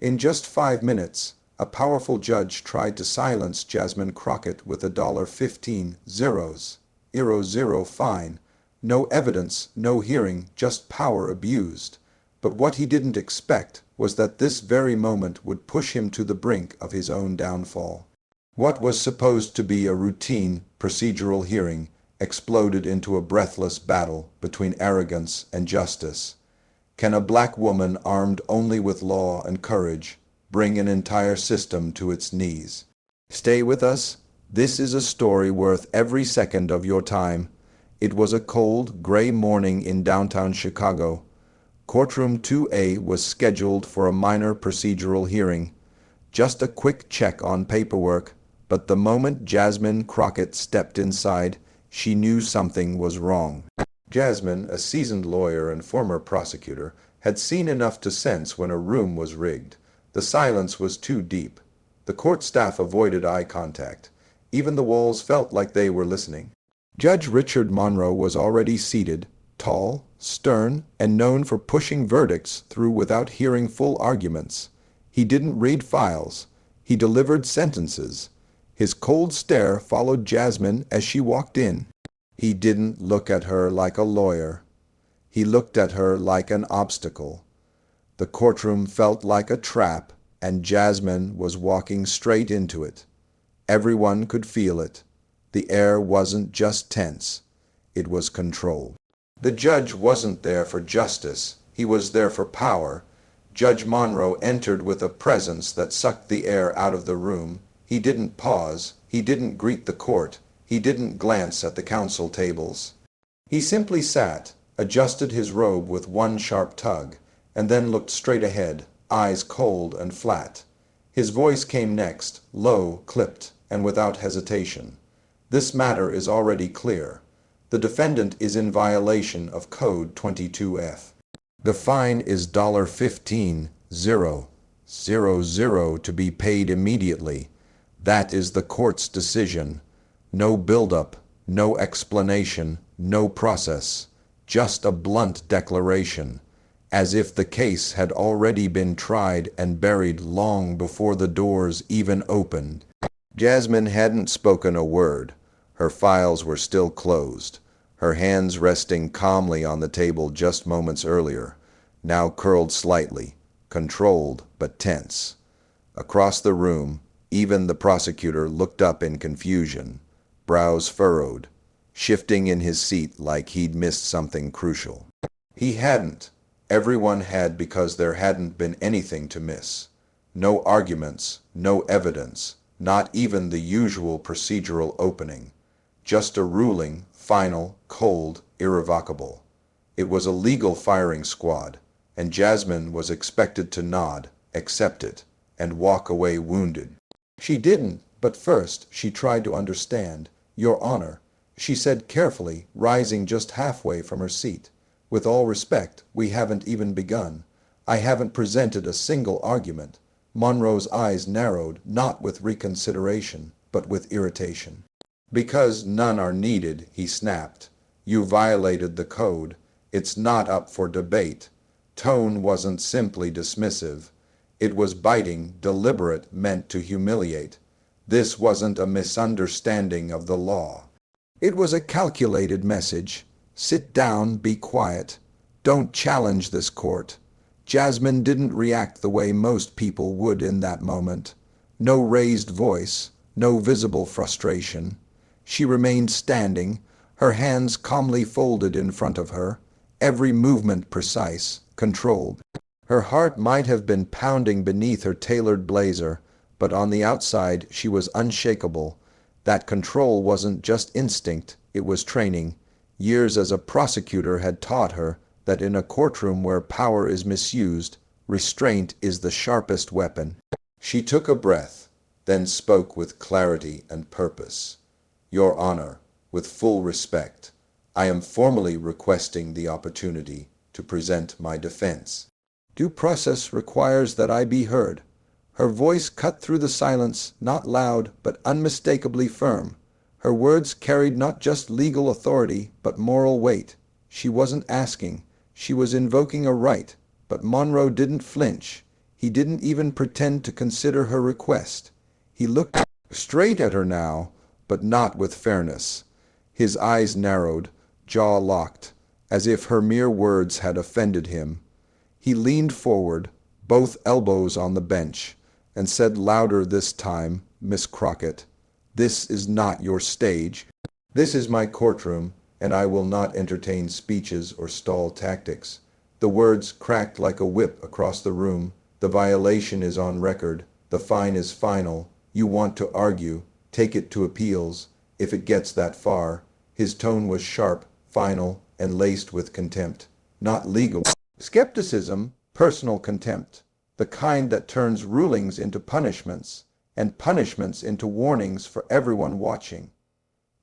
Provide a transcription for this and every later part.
In just 5 minutes, a powerful judge tried to silence Jasmine Crockett with a $15 0 fine. No evidence, no hearing, just power abused. But what he didn't expect was that this very moment would push him to the brink of his own downfall. What was supposed to be a routine, procedural hearing exploded into a breathless battle between arrogance and justice. Can a black woman armed only with law and courage bring an entire system to its knees? Stay with us. This is a story worth every second of your time. It was a cold, gray morning in downtown Chicago. Courtroom 2A was scheduled for a minor procedural hearing. Just a quick check on paperwork, but the moment Jasmine Crockett stepped inside, she knew something was wrong. Jasmine, a seasoned lawyer and former prosecutor, had seen enough to sense when a room was rigged. The silence was too deep. The court staff avoided eye contact. Even the walls felt like they were listening. Judge Richard Monroe was already seated, tall, stern, and known for pushing verdicts through without hearing full arguments. He didn't read files. He delivered sentences. His cold stare followed Jasmine as she walked in. He didn't look at her like a lawyer. He looked at her like an obstacle. The courtroom felt like a trap, and Jasmine was walking straight into it. Everyone could feel it. The air wasn't just tense. It was controlled. The judge wasn't there for justice. He was there for power. Judge Monroe entered with a presence that sucked the air out of the room. He didn't pause. He didn't greet the court. He didn't glance at the counsel tables. He simply sat, adjusted his robe with one sharp tug, and then looked straight ahead, eyes cold and flat. His voice came next, low, clipped, and without hesitation. This matter is already clear. The defendant is in violation of Code 22F. The fine is $15 0 to be paid immediately. That is the court's decision. No build-up, no explanation, no process. Just a blunt declaration, as if the case had already been tried and buried long before the doors even opened. Jasmine hadn't spoken a word. Her files were still closed, her hands resting calmly on the table just moments earlier, now curled slightly, controlled but tense. Across the room, even the prosecutor looked up in confusion, brows furrowed, shifting in his seat like he'd missed something crucial. He hadn't. Everyone had, because there hadn't been anything to miss. No arguments, no evidence, not even the usual procedural opening. Just a ruling, final, cold, irrevocable. It was a legal firing squad, and Jasmine was expected to nod, accept it, and walk away wounded. She didn't, but first she tried to understand. Your Honor, she said carefully, rising just halfway from her seat. With all respect, we haven't even begun. I haven't presented a single argument. Monroe's eyes narrowed, not with reconsideration, but with irritation. Because none are needed, he snapped. You violated the code. It's not up for debate. Tone wasn't simply dismissive. It was biting, deliberate, meant to humiliate. This wasn't a misunderstanding of the law. It was a calculated message. Sit down, be quiet. Don't challenge this court. Jasmine didn't react the way most people would in that moment. No raised voice, no visible frustration. She remained standing, her hands calmly folded in front of her, every movement precise, controlled. Her heart might have been pounding beneath her tailored blazer, but on the outside she was unshakable. That control wasn't just instinct, it was training. Years as a prosecutor had taught her that in a courtroom where power is misused, restraint is the sharpest weapon. She took a breath, then spoke with clarity and purpose. Your Honor, with full respect, I am formally requesting the opportunity to present my defense. Due process requires that I be heard. Her voice cut through the silence, not loud, but unmistakably firm. Her words carried not just legal authority, but moral weight. She wasn't asking. She was invoking a right. But Monroe didn't flinch. He didn't even pretend to consider her request. He looked straight at her now, but not with fairness. His eyes narrowed, jaw locked, as if her mere words had offended him. He leaned forward, both elbows on the bench, and said louder this time, "Miss Crockett, this is not your stage. This is my courtroom, and I will not entertain speeches or stall tactics." The words cracked like a whip across the room. "The violation is on record. The fine is final. You want to argue. Take it to appeals, if it gets that far." His tone was sharp, final, and laced with contempt. Not legal skepticism, personal contempt. The kind that turns rulings into punishments, and punishments into warnings for everyone watching.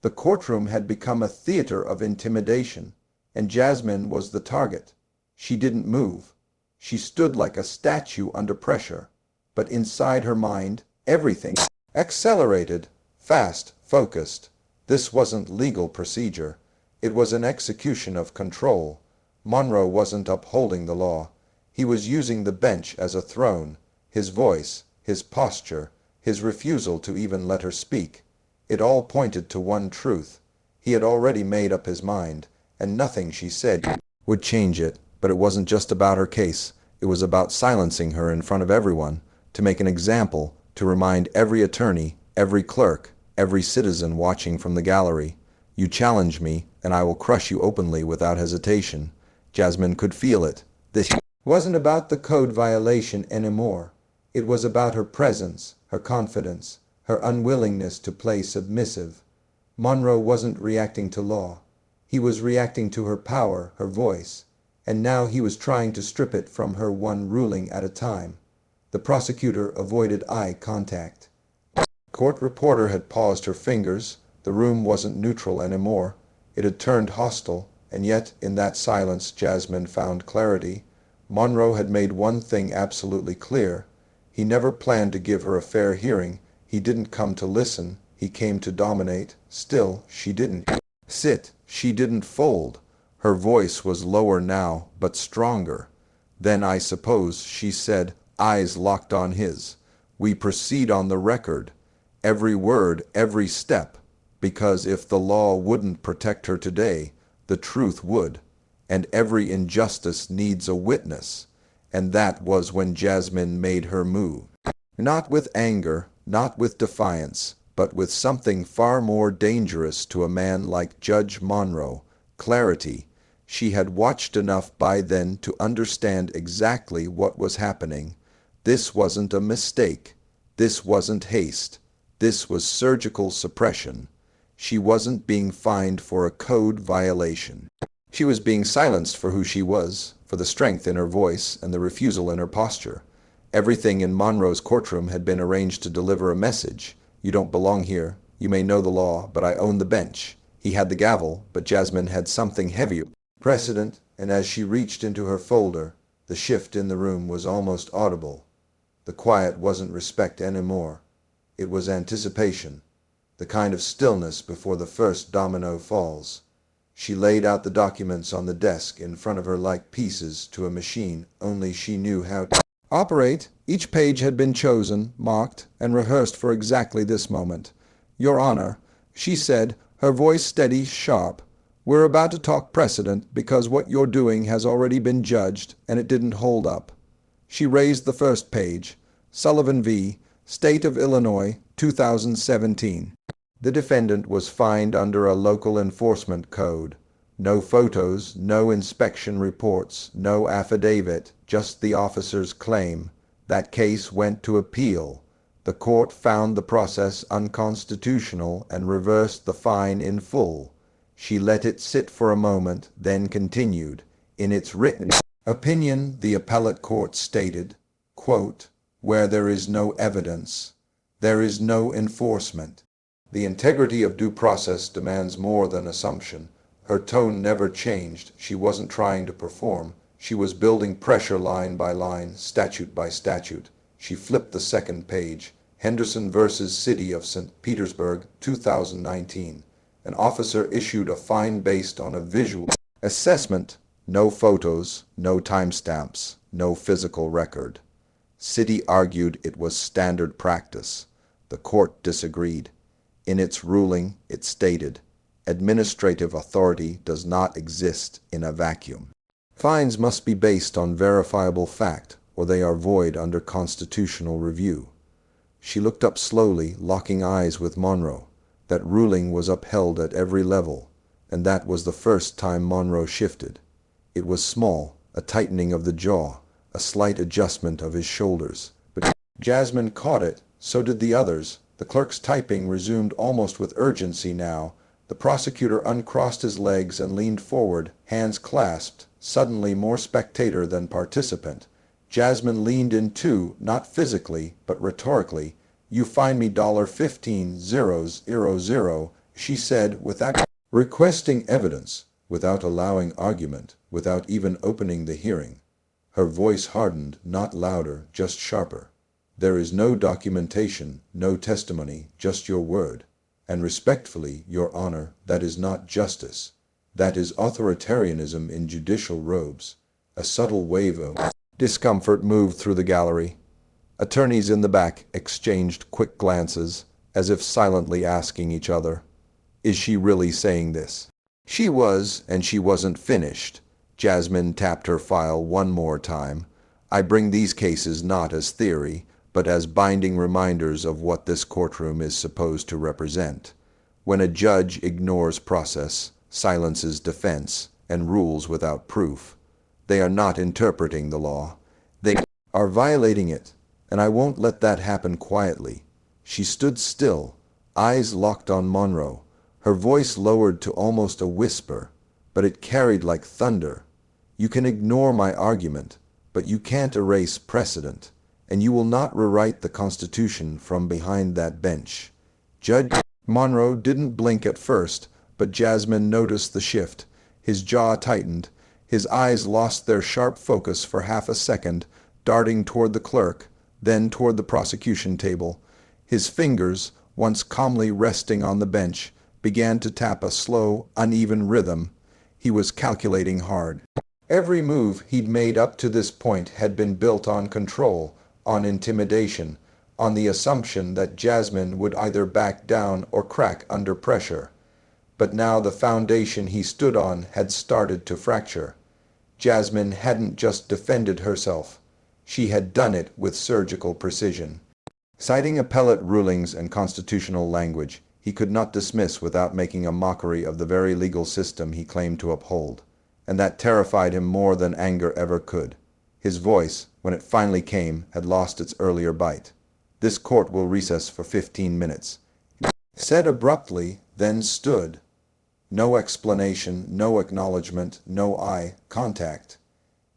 The courtroom had become a theater of intimidation, and Jasmine was the target. She didn't move. She stood like a statue under pressure, but inside her mind, everything accelerated, fast, focused. This wasn't legal procedure. It was an execution of control. Monroe wasn't upholding the law. He was using the bench as a throne. His voice, his posture, his refusal to even let her speak. It all pointed to one truth. He had already made up his mind, and nothing she said would change it. But it wasn't just about her case. It was about silencing her in front of everyone, to make an example, to remind every attorney, every clerk, every citizen watching from the gallery. You challenge me, and I will crush you openly without hesitation. Jasmine could feel it. This wasn't about the code violation anymore. It was about her presence, her confidence, her unwillingness to play submissive. Monroe wasn't reacting to law. He was reacting to her power, her voice, and now he was trying to strip it from her one ruling at a time. The prosecutor avoided eye contact. The court reporter had paused her fingers. The room wasn't neutral anymore. It had turned hostile, and yet in that silence Jasmine found clarity. Monroe had made one thing absolutely clear. He never planned to give her a fair hearing. He didn't come to listen. He came to dominate. Still, she didn't sit. She didn't fold. Her voice was lower now, but stronger. "Then I suppose," she said, eyes locked on his, "we proceed on the record. Every word, every step. Because if the law wouldn't protect her today, the truth would. And every injustice needs a witness." And that was when Jasmine made her move. Not with anger, not with defiance, but with something far more dangerous to a man like Judge Monroe, clarity. She had watched enough by then to understand exactly what was happening. This wasn't a mistake. This wasn't haste. This was surgical suppression. She wasn't being fined for a code violation. She was being silenced for who she was, for the strength in her voice and the refusal in her posture. Everything in Monroe's courtroom had been arranged to deliver a message. "You don't belong here. You may know the law, but I own the bench." He had the gavel, but Jasmine had something heavier. Precedent, and as she reached into her folder, the shift in the room was almost audible. The quiet wasn't respect anymore. It was anticipation, the kind of stillness before the first domino falls. She laid out the documents on the desk in front of her like pieces to a machine only she knew how to operate. Each page had been chosen, marked, and rehearsed for exactly this moment. "Your Honor," she said, her voice steady, sharp, "we're about to talk precedent because what you're doing has already been judged and it didn't hold up." She raised the first page. Sullivan v. State of Illinois, 2017. The defendant was fined under a local enforcement code. No photos, no inspection reports, no affidavit, just the officer's claim. That case went to appeal. The court found the process unconstitutional and reversed the fine in full. She let it sit for a moment, then continued. In its written opinion, the appellate court stated, quote, "Where there is no evidence, there is no enforcement." The integrity of due process demands more than assumption. Her tone never changed. She wasn't trying to perform. She was building pressure line by line, statute by statute. She flipped the second page. Henderson versus City of St. Petersburg, 2019. An officer issued a fine based on a visual assessment. No photos, no timestamps, no physical record. City argued it was standard practice. The court disagreed. In its ruling, it stated, administrative authority does not exist in a vacuum. Fines must be based on verifiable fact, or they are void under constitutional review. She looked up slowly, locking eyes with Monroe. That ruling was upheld at every level, and that was the first time Monroe shifted. It was small, a tightening of the jaw, a slight adjustment of his shoulders. But Jasmine caught it, so did the others. The clerk's typing resumed almost with urgency now. The prosecutor uncrossed his legs and leaned forward, hands clasped, suddenly more spectator than participant. Jasmine leaned in too, not physically, but rhetorically. "You find me $15,000,000," she said, without requesting evidence, without allowing argument, without even opening the hearing. Her voice hardened, not louder, just sharper. "There is no documentation, no testimony, just your word. And respectfully, Your Honor, that is not justice. That is authoritarianism in judicial robes." A subtle wave of discomfort moved through the gallery. Attorneys in the back exchanged quick glances, as if silently asking each other, "Is she really saying this?" She was, and she wasn't finished. Jasmine tapped her file one more time. "I bring these cases not as theory, but as binding reminders of what this courtroom is supposed to represent. When a judge ignores process, silences defense, and rules without proof, they are not interpreting the law. They are violating it, and I won't let that happen quietly." She stood still, eyes locked on Monroe, her voice lowered to almost a whisper, but it carried like thunder. "You can ignore my argument, but you can't erase precedent, and you will not rewrite the Constitution from behind that bench." Judge Monroe didn't blink at first, but Jasmine noticed the shift. His jaw tightened. His eyes lost their sharp focus for half a second, darting toward the clerk, then toward the prosecution table. His fingers, once calmly resting on the bench, began to tap a slow, uneven rhythm. He was calculating hard. Every move he'd made up to this point had been built on control, on intimidation, on the assumption that Jasmine would either back down or crack under pressure. But now the foundation he stood on had started to fracture. Jasmine hadn't just defended herself. She had done it with surgical precision. Citing appellate rulings and constitutional language, he could not dismiss without making a mockery of the very legal system he claimed to uphold, and that terrified him more than anger ever could. His voice, when it finally came, had lost its earlier bite. "This court will recess for 15 minutes," he said abruptly, then stood. No explanation, no acknowledgement, no eye contact.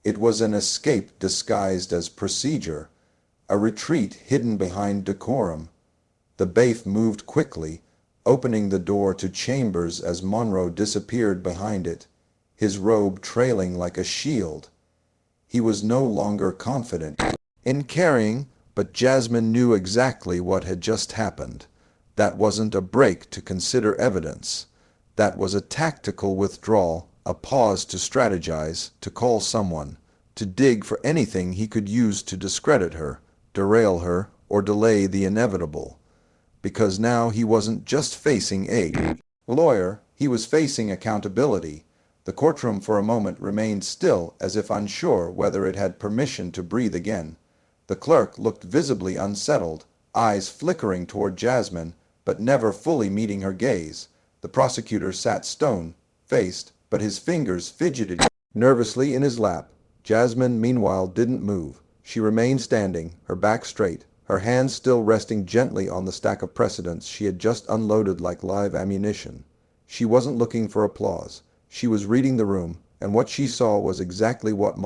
It was an escape disguised as procedure, a retreat hidden behind decorum. The bailiff moved quickly, opening the door to chambers as Monroe disappeared behind it, his robe trailing like a shield. He was no longer confident in carrying, but Jasmine knew exactly what had just happened. That wasn't a break to consider evidence. That was a tactical withdrawal, a pause to strategize, to call someone, to dig for anything he could use to discredit her, derail her, or delay the inevitable. Because now he wasn't just facing a lawyer, he was facing accountability. The courtroom for a moment remained still, as if unsure whether it had permission to breathe again. The clerk looked visibly unsettled, eyes flickering toward Jasmine, but never fully meeting her gaze. The prosecutor sat stone-faced, but his fingers fidgeted nervously in his lap. Jasmine, meanwhile, didn't move. She remained standing, her back straight, her hands still resting gently on the stack of precedents she had just unloaded like live ammunition. She wasn't looking for applause. She was reading the room, and what she saw was exactly what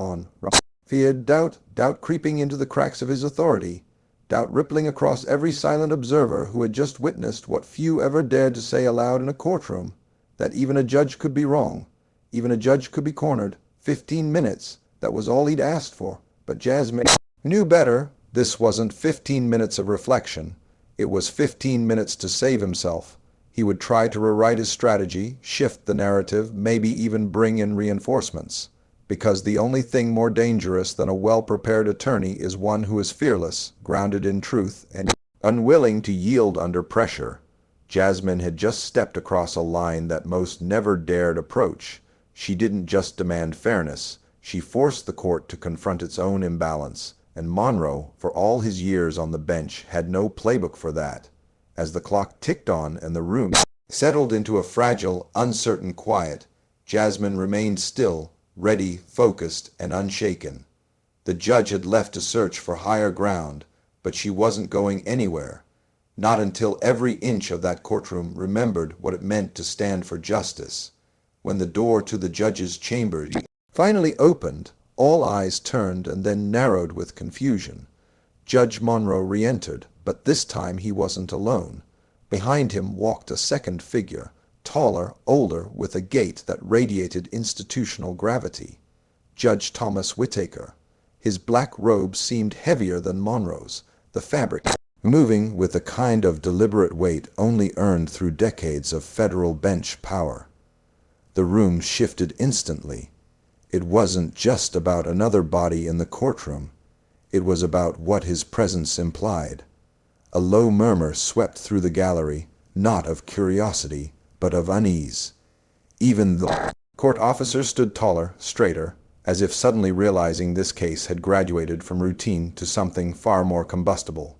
feared. Doubt creeping into the cracks of his authority. Doubt rippling across every silent observer who had just witnessed what few ever dared to say aloud in a courtroom, that even a judge could be wrong, even a judge could be cornered. 15 minutes, that was all he'd asked for. But Jasmine knew better. This wasn't 15 minutes of reflection. It was 15 minutes to save himself. He would try to rewrite his strategy, shift the narrative, maybe even bring in reinforcements. because the only thing more dangerous than a well-prepared attorney is one who is fearless, grounded in truth, and unwilling to yield under pressure. Jasmine had just stepped across a line that most never dared approach. She didn't just demand fairness, she forced the court to confront its own imbalance, and Monroe, for all his years on the bench, had no playbook for that. As the clock ticked on and the room settled into a fragile, uncertain quiet, Jasmine remained still, ready, focused, and unshaken. The judge had left to search for higher ground, but she wasn't going anywhere. Not until every inch of that courtroom remembered what it meant to stand for justice. When the door to the judge's chamber finally opened, all eyes turned and then narrowed with confusion. Judge Monroe re-entered, but this time he wasn't alone. Behind him walked a second figure, taller, older, with a gait that radiated institutional gravity. Judge Thomas Whittaker. His black robe seemed heavier than Monroe's, the fabric moving with a kind of deliberate weight only earned through decades of federal bench power. The room shifted instantly. It wasn't just about another body in the courtroom. It was about what his presence implied. A low murmur swept through the gallery, not of curiosity, but of unease. Even the court officer stood taller, straighter, as if suddenly realizing this case had graduated from routine to something far more combustible.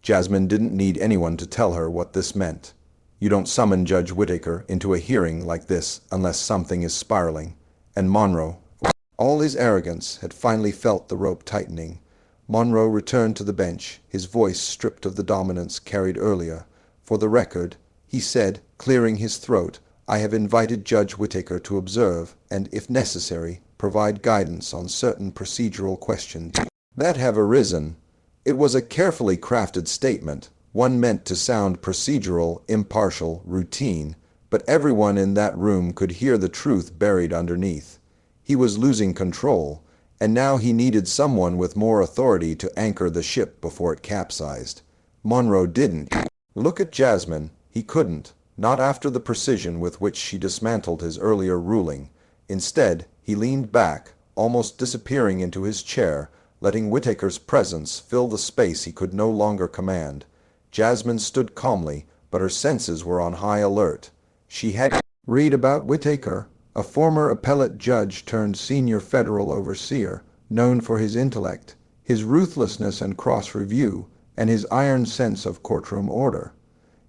Jasmine didn't need anyone to tell her what this meant. You don't summon Judge Whittaker into a hearing like this unless something is spiraling, and Monroe, for all his arrogance, had finally felt the rope tightening. Monroe returned to the bench, his voice stripped of the dominance carried earlier. For the record, he said, clearing his throat, I have invited Judge Whittaker to observe and, if necessary, provide guidance on certain procedural questions that have arisen. It was a carefully crafted statement, one meant to sound procedural, impartial, routine, but everyone in that room could hear the truth buried underneath. He was losing control, and now he needed someone with more authority to anchor the ship before it capsized. Monroe didn't look at Jasmine. He couldn't, not after the precision with which she dismantled his earlier ruling. Instead, he leaned back, almost disappearing into his chair, letting Whittaker's presence fill the space he could no longer command. Jasmine stood calmly, but her senses were on high alert. She had read about Whittaker, a former appellate judge turned senior federal overseer, known for his intellect, his ruthlessness and cross-review, and his iron sense of courtroom order.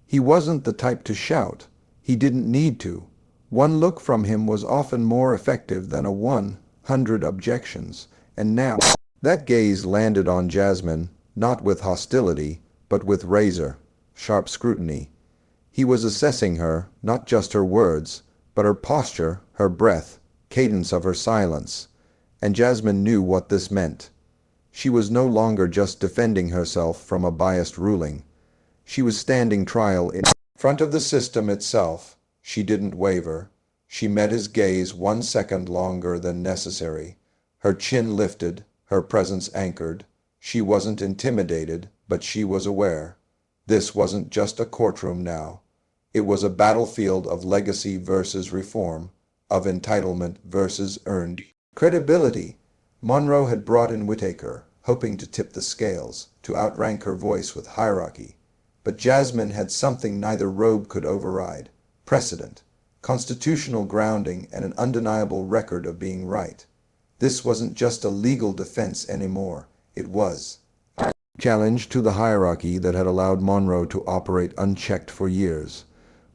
He wasn't the type to shout. He didn't need to. One look from him was often more effective than 100 objections, and now that gaze landed on Jasmine, not with hostility, but with razor-sharp scrutiny. He was assessing her, not just her words, but her posture, her breath, cadence of her silence. And Jasmine knew what this meant. She was no longer just defending herself from a biased ruling. She was standing trial in front of the system itself. She didn't waver. She met his gaze 1 second longer than necessary. Her chin lifted, her presence anchored. She wasn't intimidated, but she was aware. This wasn't just a courtroom now. It was a battlefield of legacy versus reform, of entitlement versus earned credibility. Monroe had brought in Whittaker, hoping to tip the scales, to outrank her voice with hierarchy. But Jasmine had something neither robe could override: precedent, constitutional grounding, and an undeniable record of being right. This wasn't just a legal defense anymore. It was a challenge to the hierarchy that had allowed Monroe to operate unchecked for years.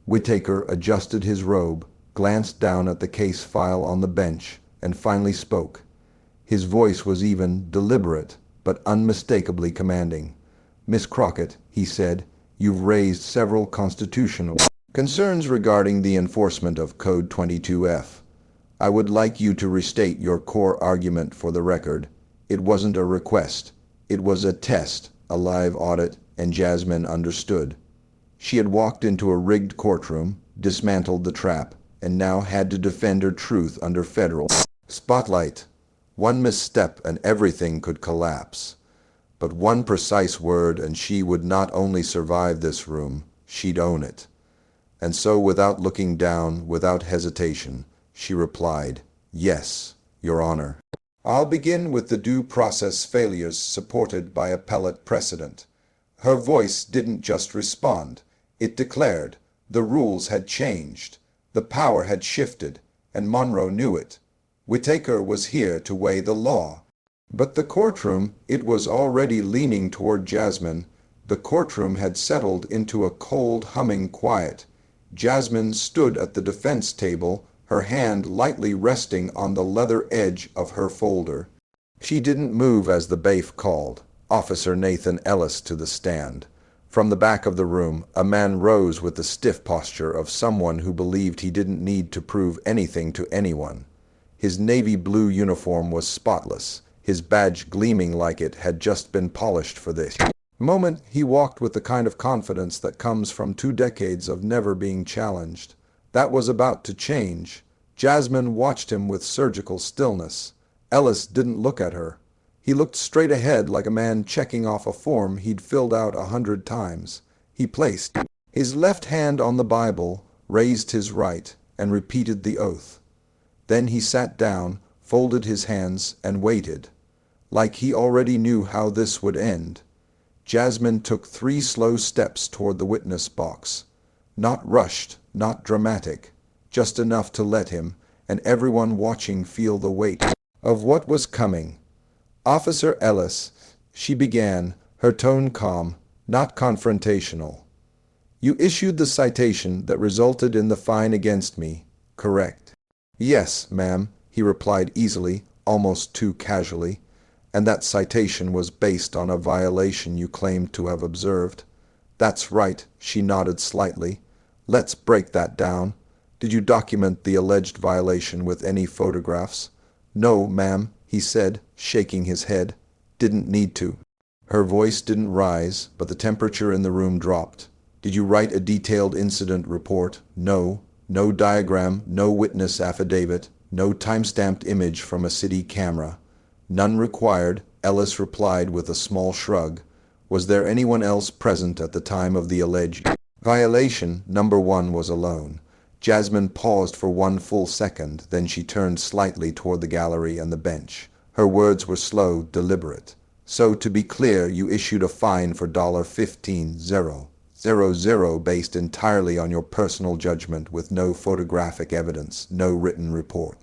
Whittaker adjusted his robe, glanced down at the case file on the bench, and finally spoke. His voice was even, deliberate, but unmistakably commanding. Miss Crockett, he said, you've raised several constitutional concerns regarding the enforcement of Code 22F. I would like you to restate your core argument for the record. It wasn't a request. It was a test, a live audit, and Jasmine understood. She had walked into a rigged courtroom, dismantled the trap, and now had to defend her truth under federal spotlight. One misstep and everything could collapse. But one precise word and she would not only survive this room, she'd own it. And so, without looking down, without hesitation, she replied, yes, Your Honor. I'll begin with the due process failures supported by appellate precedent. Her voice didn't just respond. It declared the rules had changed, the power had shifted, and Monroe knew it. Whitaker was here to weigh the law. But the courtroom, it was already leaning toward Jasmine. The courtroom had settled into a cold, humming quiet. Jasmine stood at the defense table, her hand lightly resting on the leather edge of her folder. She didn't move as the bailiff called, Officer Nathan Ellis to the stand. From the back of the room, a man rose with the stiff posture of someone who believed he didn't need to prove anything to anyone. His navy blue uniform was spotless, his badge gleaming like it had just been polished for this moment. He walked with the kind of confidence that comes from 2 decades of never being challenged. That was about to change. Jasmine watched him with surgical stillness. Ellis didn't look at her. He looked straight ahead like a man checking off a form he'd filled out 100 times. He placed his left hand on the Bible, raised his right, and repeated the oath. Then he sat down, folded his hands, and waited, like he already knew how this would end. Jasmine took 3 slow steps toward the witness box. Not rushed, not dramatic, just enough to let him, and everyone watching, feel the weight of what was coming. "Officer Ellis," she began, her tone calm, not confrontational. "You issued the citation that resulted in the fine against me, correct?" "Yes, ma'am," he replied easily, almost too casually. "And that citation was based on a violation you claimed to have observed." "That's right," she nodded slightly. "Let's break that down. Did you document the alleged violation with any photographs?" "No, ma'am," he said, shaking his head. "Didn't need to." Her voice didn't rise, but the temperature in the room dropped. "Did you write a detailed incident report?" "No." "No diagram, no witness affidavit, no time-stamped image from a city camera?" "None required," Ellis replied with a small shrug. "Was there anyone else present at the time of the alleged violation?" Number 1 was alone. Jasmine paused for 1 full second, then she turned slightly toward the gallery and the bench. Her words were slow, deliberate. "So, to be clear, you issued a fine for $15,000 based entirely on your personal judgment, with no photographic evidence, no written report,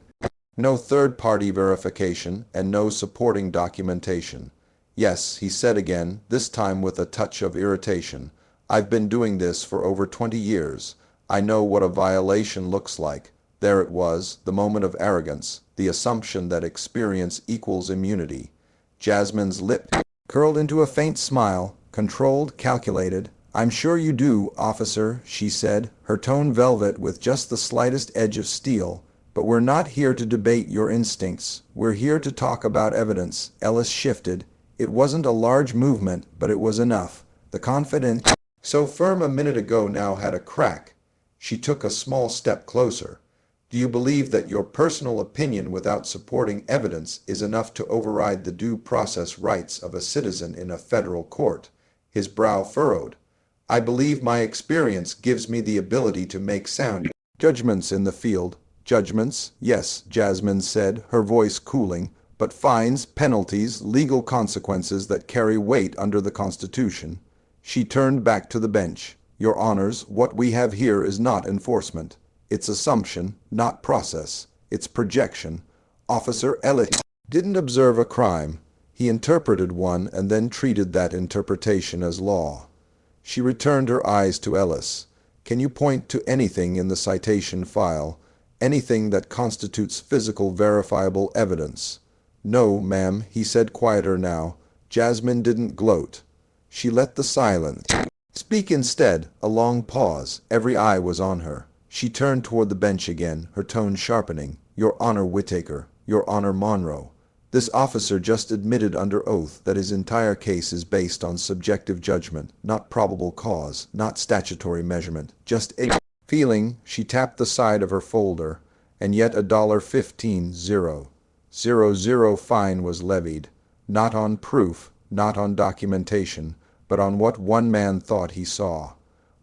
no third-party verification, and no supporting documentation." "Yes," he said again, this time with a touch of irritation. "I've been doing this for over 20 years. I know what a violation looks like." There it was, the moment of arrogance, the assumption that experience equals immunity. Jasmine's lip curled into a faint smile, controlled, calculated. "I'm sure you do, officer," she said, her tone velvet with just the slightest edge of steel. "But we're not here to debate your instincts. We're here to talk about evidence." Ellis shifted. It wasn't a large movement, but it was enough. The confidence, so firm a minute ago, now had a crack. She took a small step closer. "Do you believe that your personal opinion without supporting evidence is enough to override the due process rights of a citizen in a federal court?" His brow furrowed. "I believe my experience gives me the ability to make sound judgments in the field." "Judgments, yes," Jasmine said, her voice cooling, "but fines, penalties, legal consequences that carry weight under the Constitution." She turned back to the bench. "Your Honors, what we have here is not enforcement. It's assumption, not process. It's projection. Officer Ellis didn't observe a crime. He interpreted one and then treated that interpretation as law." She returned her eyes to Ellis. "Can you point to anything in the citation file, anything that constitutes physical verifiable evidence?" "No, ma'am," he said, quieter now. Jasmine didn't gloat. She let the silence speak instead. A long pause. Every eye was on her. She turned toward the bench again, her tone sharpening. "Your Honor Whitaker, Your Honor Monroe, this officer just admitted under oath that his entire case is based on subjective judgment, not probable cause, not statutory measurement, just a feeling." She tapped the side of her folder. "And yet a $15,000 fine was levied, not on proof, not on documentation, but on what one man thought he saw."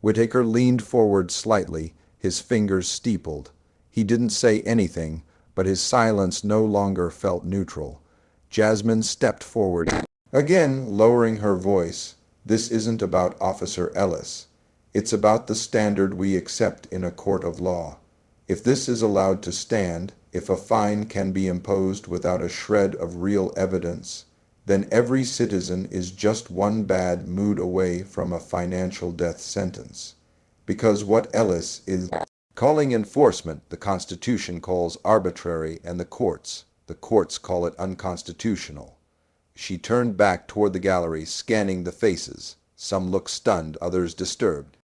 Whitaker leaned forward slightly, his fingers steepled. He didn't say anything, but his silence no longer felt neutral. Jasmine stepped forward, again lowering her voice. This isn't about Officer Ellis. It's about the standard we accept in a court of law. If this is allowed to stand, if a fine can be imposed without a shred of real evidence, then every citizen is just one bad mood away from a financial death sentence. Because what Ellis is calling enforcement, the Constitution calls arbitrary, and the courts call it unconstitutional. She turned back toward the gallery, scanning the faces. Some looked stunned, others disturbed.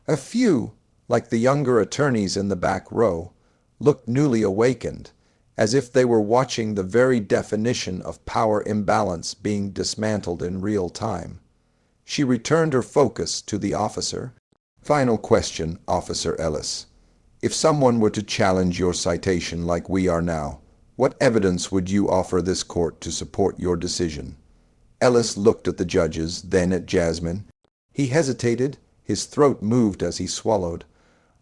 A few, like the younger attorneys in the back row, looked newly awakened, as if they were watching the very definition of power imbalance being dismantled in real time. She returned her focus to the officer. Final question, Officer Ellis. If someone were to challenge your citation like we are now, what evidence would you offer this court to support your decision? Ellis looked at the judges, then at Jasmine. He hesitated. His throat moved as he swallowed.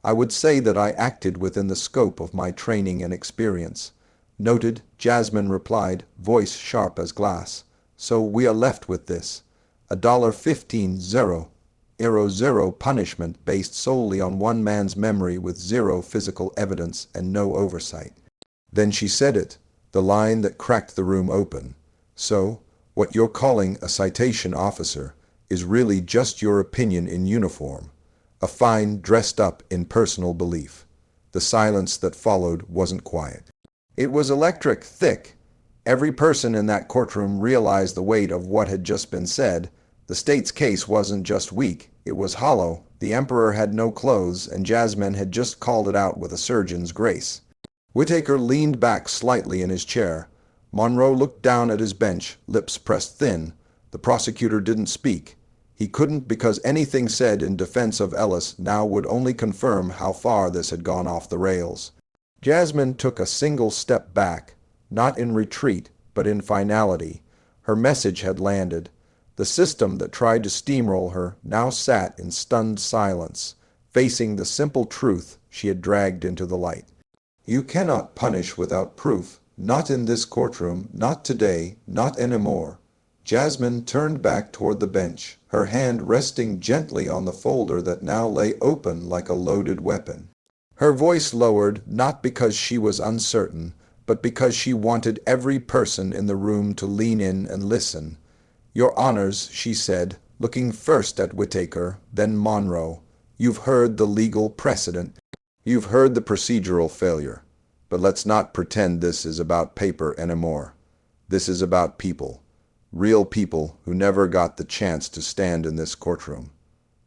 I would say that I acted within the scope of my training and experience. Noted, Jasmine replied, voice sharp as glass. So we are left with this. $15,000 punishment based solely on one man's memory with zero physical evidence and no oversight. Then she said it, the line that cracked the room open. So, what you're calling a citation officer is really just your opinion in uniform, a fine dressed up in personal belief. The silence that followed wasn't quiet. It was electric, thick. Every person in that courtroom realized the weight of what had just been said. The state's case wasn't just weak, it was hollow. The emperor had no clothes, and Jasmine had just called it out with a surgeon's grace. Whitaker leaned back slightly in his chair. Monroe looked down at his bench, lips pressed thin. The prosecutor didn't speak. He couldn't, because anything said in defense of Ellis now would only confirm how far this had gone off the rails. Jasmine took a single step back, not in retreat, but in finality. Her message had landed. The system that tried to steamroll her now sat in stunned silence, facing the simple truth she had dragged into the light. You cannot punish without proof, not in this courtroom, not today, not anymore. Jasmine turned back toward the bench, her hand resting gently on the folder that now lay open like a loaded weapon. Her voice lowered, not because she was uncertain, but because she wanted every person in the room to lean in and listen. Your Honors, she said, looking first at Whitaker, then Monroe, you've heard the legal precedent. You've heard the procedural failure. But let's not pretend this is about paper anymore. This is about people. Real people who never got the chance to stand in this courtroom.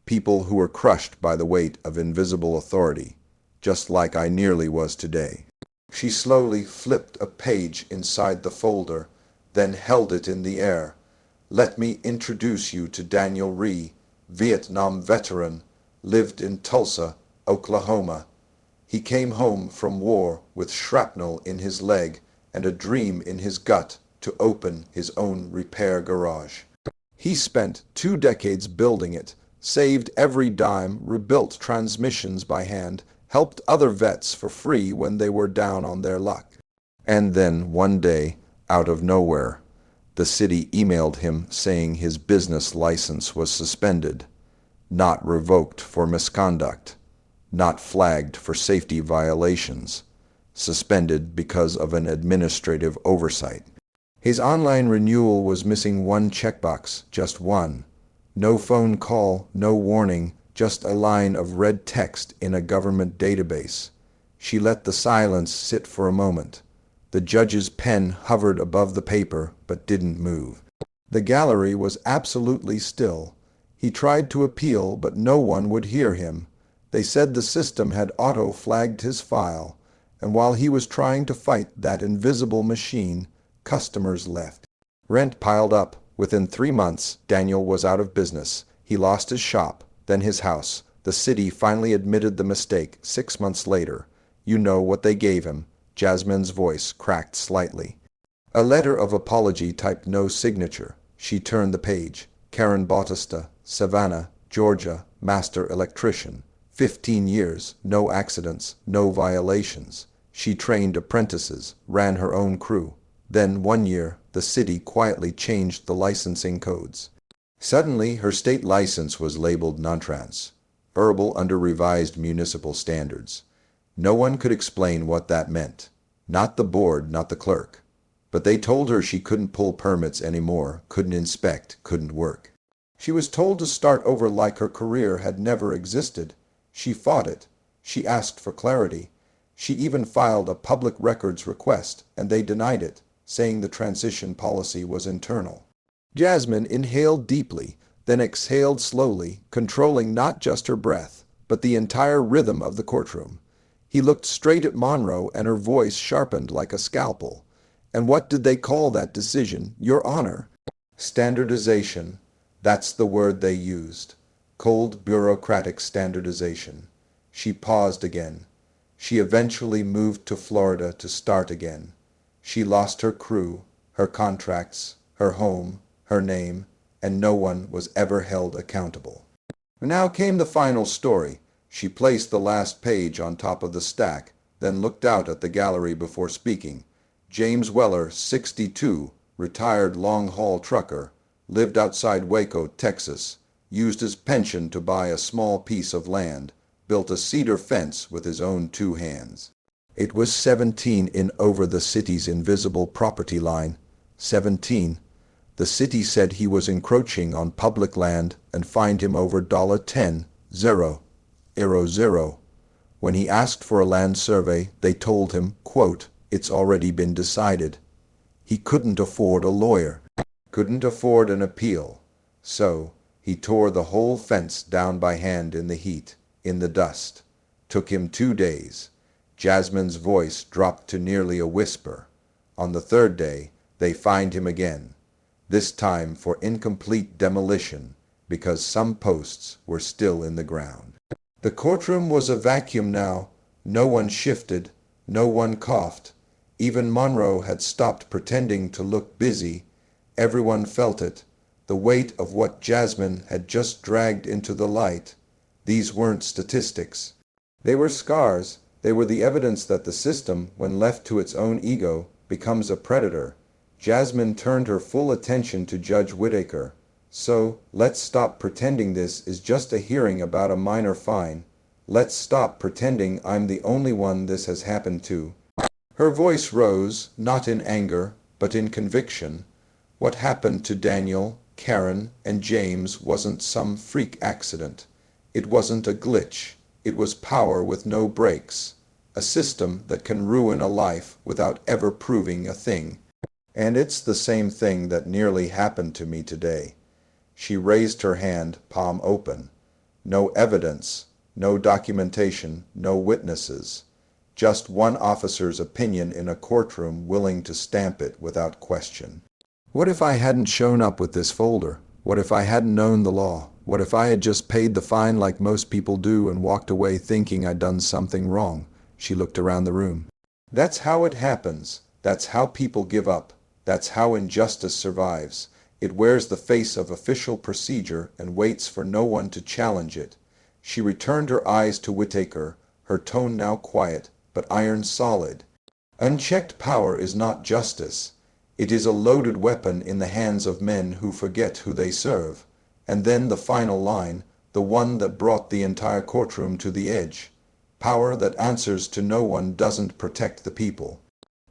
People who were crushed by the weight of invisible authority, just like I nearly was today. She slowly flipped a page inside the folder, then held it in the air. Let me introduce you to Daniel Rhee, Vietnam veteran, lived in Tulsa, Oklahoma. He came home from war with shrapnel in his leg and a dream in his gut to open his own repair garage. He spent 2 decades building it, saved every dime, rebuilt transmissions by hand, helped other vets for free when they were down on their luck. And then, one day, out of nowhere, the city emailed him saying his business license was suspended, not revoked for misconduct, not flagged for safety violations, suspended because of an administrative oversight. His online renewal was missing one checkbox, just one. No phone call, no warning, just a line of red text in a government database. She let the silence sit for a moment. The judge's pen hovered above the paper, but didn't move. The gallery was absolutely still. He tried to appeal, but no one would hear him. They said the system had auto-flagged his file, and while he was trying to fight that invisible machine, customers left. Rent piled up. Within 3 months, Daniel was out of business. He lost his shop, then his house. The city finally admitted the mistake 6 months later. You know what they gave him. Jasmine's voice cracked slightly. A letter of apology typed no signature. She turned the page. Karen Bautista, Savannah, Georgia, master electrician. 15 years, no accidents, no violations. She trained apprentices, ran her own crew. Then, one year, the city quietly changed the licensing codes. Suddenly, her state license was labeled non-transferable under revised municipal standards. No one could explain what that meant. Not the board, not the clerk. But they told her she couldn't pull permits anymore, couldn't inspect, couldn't work. She was told to start over like her career had never existed. She fought it. She asked for clarity. She even filed a public records request, and they denied it, saying the transition policy was internal. Jasmine inhaled deeply, then exhaled slowly, controlling not just her breath, but the entire rhythm of the courtroom. He looked straight at Monroe, and her voice sharpened like a scalpel. "And what did they call that decision, Your Honor?" "Standardization. That's the word they used. Cold bureaucratic standardization." She paused again. She eventually moved to Florida to start again. She lost her crew, her contracts, her home, her name, and no one was ever held accountable. Now came the final story. She placed the last page on top of the stack, then looked out at the gallery before speaking. James Weller, 62, retired long-haul trucker, lived outside Waco, Texas, used his pension to buy a small piece of land, built a cedar fence with his own 2 hands. It was 17 in over the city's invisible property line. 17. The city said he was encroaching on public land and fined him over $10,000. When he asked for a land survey, they told him, quote, "It's already been decided." He couldn't afford a lawyer, couldn't afford an appeal. So he tore the whole fence down by hand in the heat, in the dust. Took him 2 days. Jasmine's voice dropped to nearly a whisper. On the 3rd day, they fined him again, this time for incomplete demolition, because some posts were still in the ground. The courtroom was a vacuum now. No one shifted, no one coughed. Even Monroe had stopped pretending to look busy. Everyone felt it, the weight of what Jasmine had just dragged into the light. These weren't statistics. They were scars. They were the evidence that the system, when left to its own ego, becomes a predator. Jasmine turned her full attention to Judge Whittaker. "So, let's stop pretending this is just a hearing about a minor fine. Let's stop pretending I'm the only one this has happened to." Her voice rose, not in anger, but in conviction. What happened to Daniel, Karen, and James wasn't some freak accident. It wasn't a glitch. It was power with no brakes. A system that can ruin a life without ever proving a thing. And it's the same thing that nearly happened to me today. She raised her hand, palm open. No evidence, no documentation, no witnesses. Just one officer's opinion in a courtroom willing to stamp it without question. What if I hadn't shown up with this folder? What if I hadn't known the law? What if I had just paid the fine like most people do and walked away thinking I'd done something wrong? She looked around the room. That's how it happens. That's how people give up. That's how injustice survives. It wears the face of official procedure and waits for no one to challenge it. She returned her eyes to Whittaker, her tone now quiet, but iron solid. Unchecked power is not justice. It is a loaded weapon in the hands of men who forget who they serve. And then the final line, the one that brought the entire courtroom to the edge. Power that answers to no one doesn't protect the people.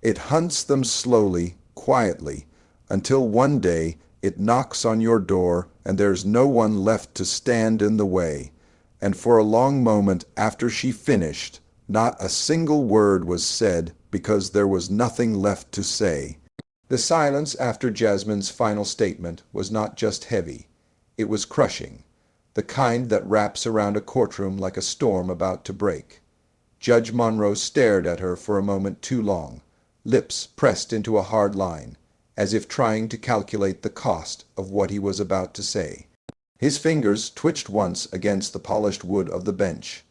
It hunts them slowly, quietly, until one day it knocks on your door and there's no one left to stand in the way. And for a long moment after she finished, not a single word was said because there was nothing left to say. The silence after Jasmine's final statement was not just heavy. It was crushing, the kind that wraps around a courtroom like a storm about to break. Judge Monroe stared at her for a moment too long, lips pressed into a hard line, as if trying to calculate the cost of what he was about to say. His fingers twitched once against the polished wood of the bench.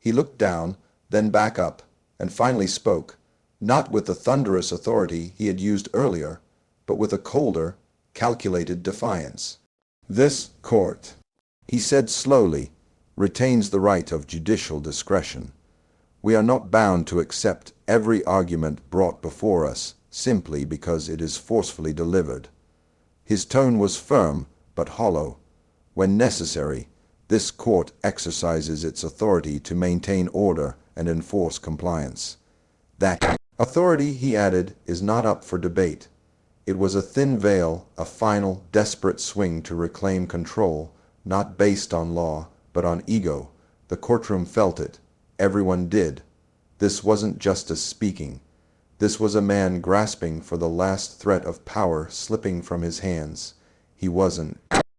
He looked down, then back up, and finally spoke, not with the thunderous authority he had used earlier, but with a colder, calculated defiance. "This court," he said slowly, "retains the right of judicial discretion. We are not bound to accept every argument brought before us simply because it is forcefully delivered. His tone was firm but hollow. When necessary, this court exercises its authority to maintain order and enforce compliance. That authority, he added, is not up for debate. It was a thin veil, a final, desperate swing to reclaim control, not based on law, but on ego. The courtroom felt it. Everyone did. This wasn't justice speaking. This was a man grasping for the last threat of power slipping from his hands. He wasn't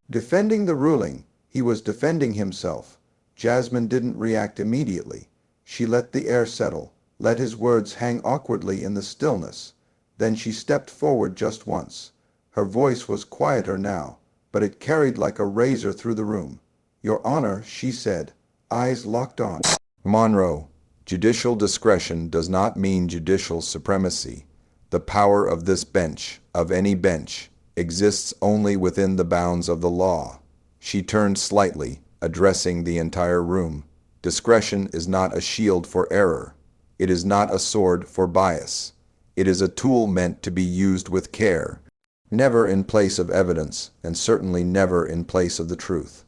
defending the ruling. He was defending himself. Jasmine didn't react immediately. She let the air settle, let his words hang awkwardly in the stillness. Then she stepped forward just once. Her voice was quieter now, but it carried like a razor through the room. "Your Honor," she said, eyes locked on Monroe. Judicial discretion does not mean judicial supremacy. The power of this bench, of any bench, exists only within the bounds of the law. She turned slightly, addressing the entire room. Discretion is not a shield for error. It is not a sword for bias. It is a tool meant to be used with care, never in place of evidence, and certainly never in place of the truth.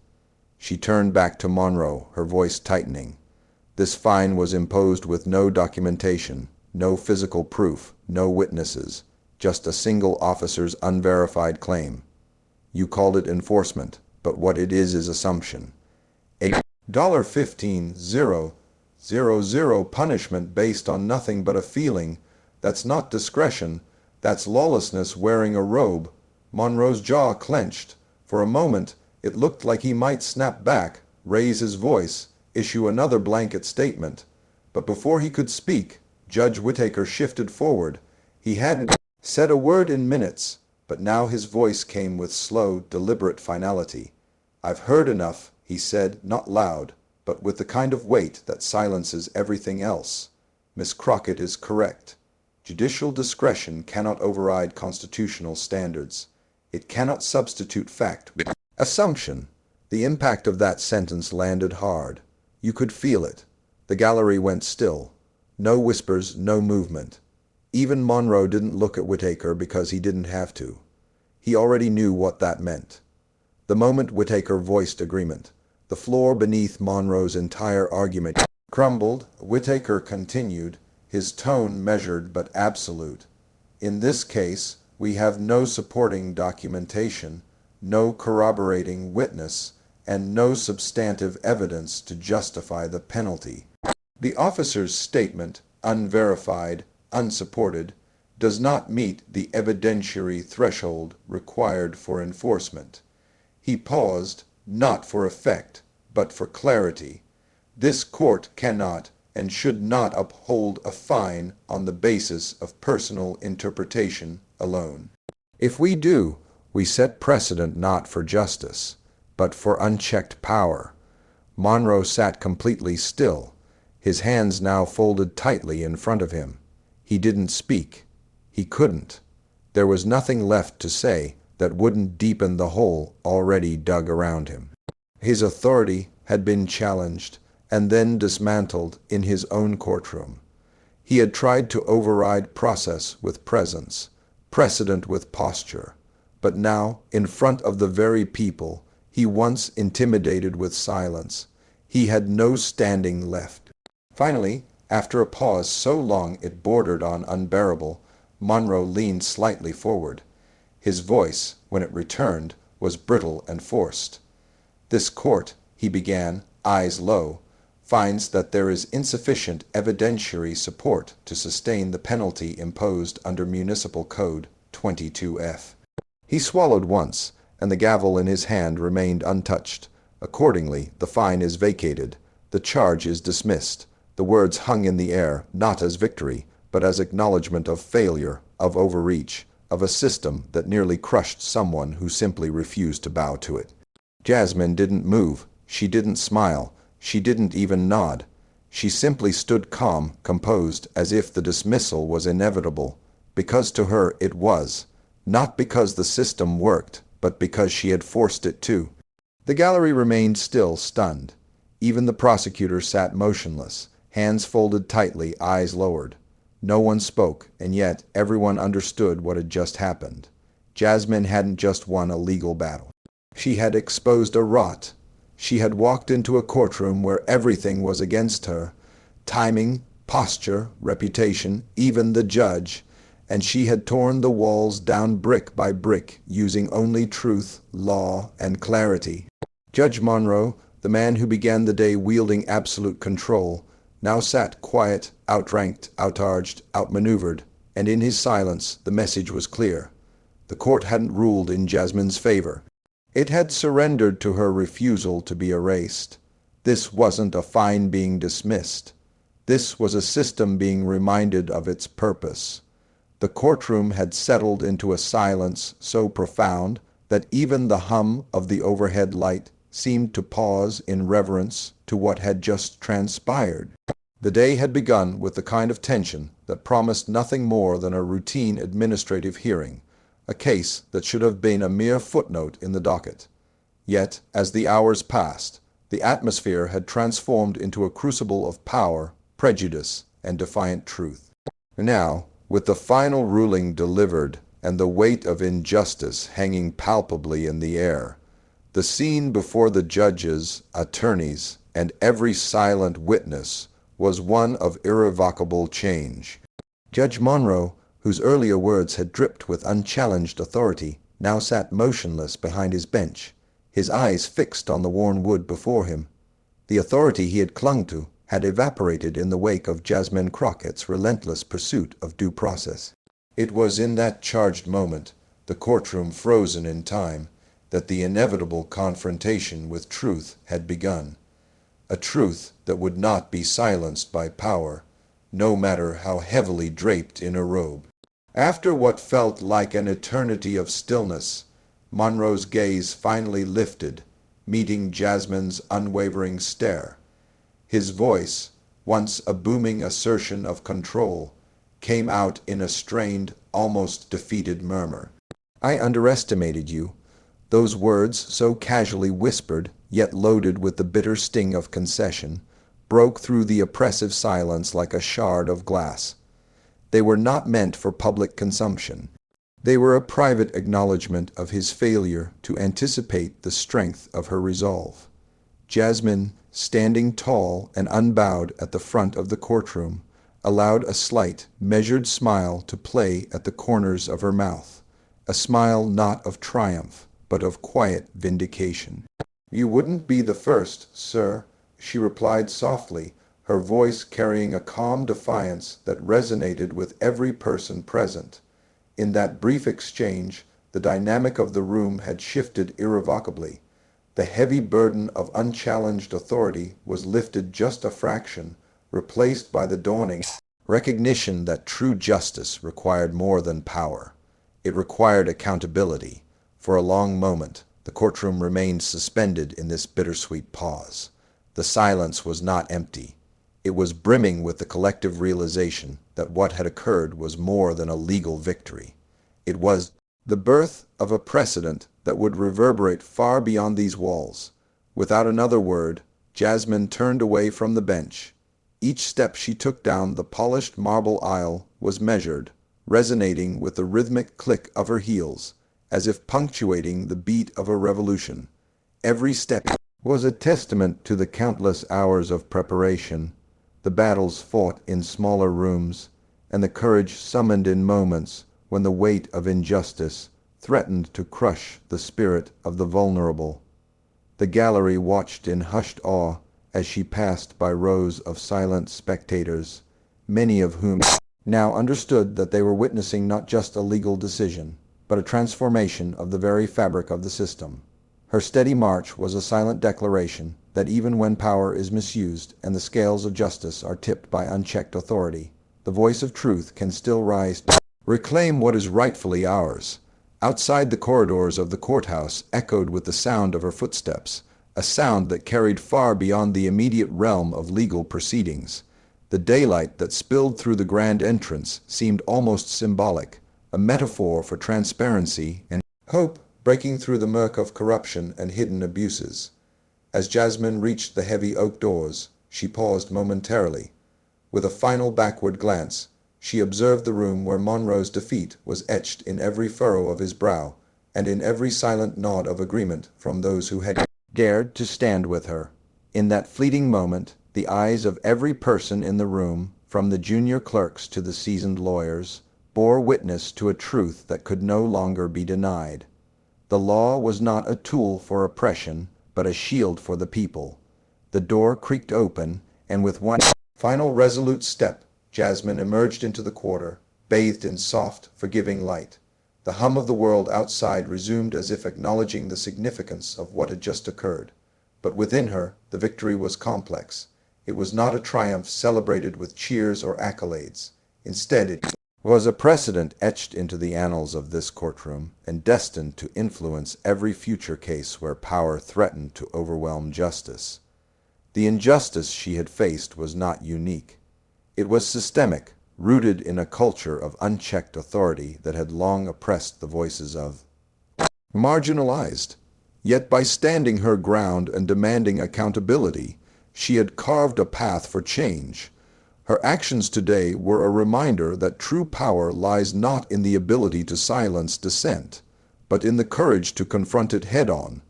She turned back to Monroe, her voice tightening. This fine was imposed with no documentation, no physical proof, no witnesses, just a single officer's unverified claim. You called it enforcement, but what it is assumption. $15,000 punishment based on nothing but a feeling. That's not discretion. That's lawlessness wearing a robe. Monroe's jaw clenched. For a moment, it looked like he might snap back, raise his voice, issue another blanket statement. But before he could speak, Judge Whittaker shifted forward. He hadn't said a word in minutes, but now his voice came with slow, deliberate finality. "I've heard enough," he said, not loud, but with the kind of weight that silences everything else. "Miss Crockett is correct. Judicial discretion cannot override constitutional standards. It cannot substitute fact with assumption." The impact of that sentence landed hard. You could feel it. The gallery went still. No whispers, no movement. Even Monroe didn't look at Whittaker because he didn't have to. He already knew what that meant. The moment Whittaker voiced agreement, the floor beneath Monroe's entire argument crumbled. Whittaker continued, his tone measured but absolute. "In this case, we have no supporting documentation, no corroborating witness, and no substantive evidence to justify the penalty. The officer's statement, unverified, unsupported, does not meet the evidentiary threshold required for enforcement." He paused, not for effect, but for clarity. This court cannot and should not uphold a fine on the basis of personal interpretation alone. If we do, we set precedent not for justice, but for unchecked power. Monroe sat completely still, his hands now folded tightly in front of him. He didn't speak. He couldn't. There was nothing left to say that wouldn't deepen the hole already dug around him. His authority had been challenged and then dismantled in his own courtroom. He had tried to override process with presence, precedent with posture, but now, in front of the very people he once intimidated with silence, he had no standing left. Finally, after a pause so long it bordered on unbearable, Monroe leaned slightly forward. His voice, when it returned, was brittle and forced. "This court," he began, eyes low, "finds that there is insufficient evidentiary support to sustain the penalty imposed under Municipal Code 22F. He swallowed once, and the gavel in his hand remained untouched. Accordingly, the fine is vacated. The charge is dismissed. The words hung in the air, not as victory, but as acknowledgment of failure, of overreach, of a system that nearly crushed someone who simply refused to bow to it. Jasmine didn't move. She didn't smile. She didn't even nod. She simply stood calm, composed, as if the dismissal was inevitable, because to her it was, not because the system worked, but because she had forced it to. The gallery remained still, stunned. Even the prosecutor sat motionless, hands folded tightly, eyes lowered. No one spoke, and yet everyone understood what had just happened. Jasmine hadn't just won a legal battle. She had exposed a rot. She had walked into a courtroom where everything was against her: timing, posture, reputation, even the judge, and she had torn the walls down brick by brick, using only truth, law, and clarity. Judge Monroe, the man who began the day wielding absolute control, now sat quiet, outranked, outarged, outmaneuvered, and in his silence the message was clear. The court hadn't ruled in Jasmine's favor. It had surrendered to her refusal to be erased. This wasn't a fine being dismissed. This was a system being reminded of its purpose. The courtroom had settled into a silence so profound that even the hum of the overhead light seemed to pause in reverence to what had just transpired. The day had begun with the kind of tension that promised nothing more than a routine administrative hearing, a case that should have been a mere footnote in the docket. Yet, as the hours passed, the atmosphere had transformed into a crucible of power, prejudice, and defiant truth. Now, with the final ruling delivered and the weight of injustice hanging palpably in the air, the scene before the judges, attorneys, and every silent witness was one of irrevocable change. Judge Monroe, whose earlier words had dripped with unchallenged authority, now sat motionless behind his bench, his eyes fixed on the worn wood before him. The authority he had clung to had evaporated in the wake of Jasmine Crockett's relentless pursuit of due process. It was in that charged moment, the courtroom frozen in time, that the inevitable confrontation with truth had begun. A truth that would not be silenced by power, no matter how heavily draped in a robe. After what felt like an eternity of stillness, Monroe's gaze finally lifted, meeting Jasmine's unwavering stare. His voice, once a booming assertion of control, came out in a strained, almost defeated murmur. "I underestimated you." Those words, so casually whispered, yet loaded with the bitter sting of concession, broke through the oppressive silence like a shard of glass. They were not meant for public consumption. They were a private acknowledgment of his failure to anticipate the strength of her resolve. Jasmine, standing tall and unbowed at the front of the courtroom, allowed a slight, measured smile to play at the corners of her mouth, a smile not of triumph, but of quiet vindication. "You wouldn't be the first, sir," she replied softly, her voice carrying a calm defiance that resonated with every person present. In that brief exchange, the dynamic of the room had shifted irrevocably. The heavy burden of unchallenged authority was lifted just a fraction, replaced by the dawning recognition that true justice required more than power. It required accountability. For a long moment, the courtroom remained suspended in this bittersweet pause. The silence was not empty. It was brimming with the collective realization that what had occurred was more than a legal victory. It was the birth of a precedent that would reverberate far beyond these walls. Without another word, Jasmine turned away from the bench. Each step she took down the polished marble aisle was measured, resonating with the rhythmic click of her heels, as if punctuating the beat of a revolution. Every step was a testament to the countless hours of preparation, the battles fought in smaller rooms, and the courage summoned in moments when the weight of injustice threatened to crush the spirit of the vulnerable. The gallery watched in hushed awe as she passed by rows of silent spectators, many of whom now understood that they were witnessing not just a legal decision, but a transformation of the very fabric of the system. Her steady march was a silent declaration that even when power is misused and the scales of justice are tipped by unchecked authority, the voice of truth can still rise to reclaim what is rightfully ours. Outside the corridors of the courthouse echoed with the sound of her footsteps, a sound that carried far beyond the immediate realm of legal proceedings. The daylight that spilled through the grand entrance seemed almost symbolic, a metaphor for transparency and hope breaking through the murk of corruption and hidden abuses. As Jasmine reached the heavy oak doors, she paused momentarily, With a final backward glance, she observed the room where Monroe's defeat was etched in every furrow of his brow, and in every silent nod of agreement from those who had dared to stand with her. In that fleeting moment, the eyes of every person in the room, from the junior clerks to the seasoned lawyers, bore witness to a truth that could no longer be denied. The law was not a tool for oppression, but a shield for the people. The door creaked open, and with one final resolute step, Jasmine emerged into the quarter, bathed in soft, forgiving light. The hum of the world outside resumed as if acknowledging the significance of what had just occurred. But within her, the victory was complex. It was not a triumph celebrated with cheers or accolades. Instead, it was a precedent etched into the annals of this courtroom and destined to influence every future case where power threatened to overwhelm justice. The injustice she had faced was not unique. It was systemic, rooted in a culture of unchecked authority that had long oppressed the voices of marginalized. Yet by standing her ground and demanding accountability, she had carved a path for change. Her actions today were a reminder that true power lies not in the ability to silence dissent, but in the courage to confront it head-on.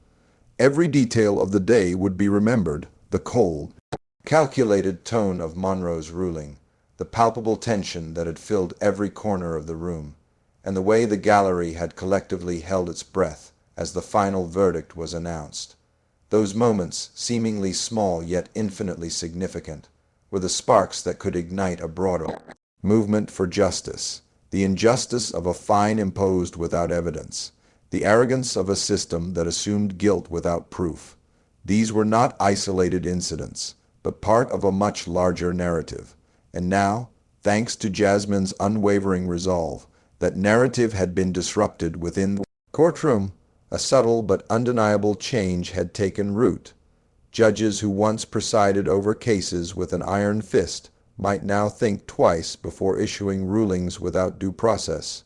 Every detail of the day would be remembered: the cold, calculated tone of Monroe's ruling, the palpable tension that had filled every corner of the room, and the way the gallery had collectively held its breath as the final verdict was announced. Those moments, seemingly small yet infinitely significant, were the sparks that could ignite a broader movement for justice. The injustice of a fine imposed without evidence, the arrogance of a system that assumed guilt without proof. These were not isolated incidents, but part of a much larger narrative. And now, thanks to Jasmine's unwavering resolve, that narrative had been disrupted within the courtroom. A subtle but undeniable change had taken root. Judges who once presided over cases with an iron fist might now think twice before issuing rulings without due process.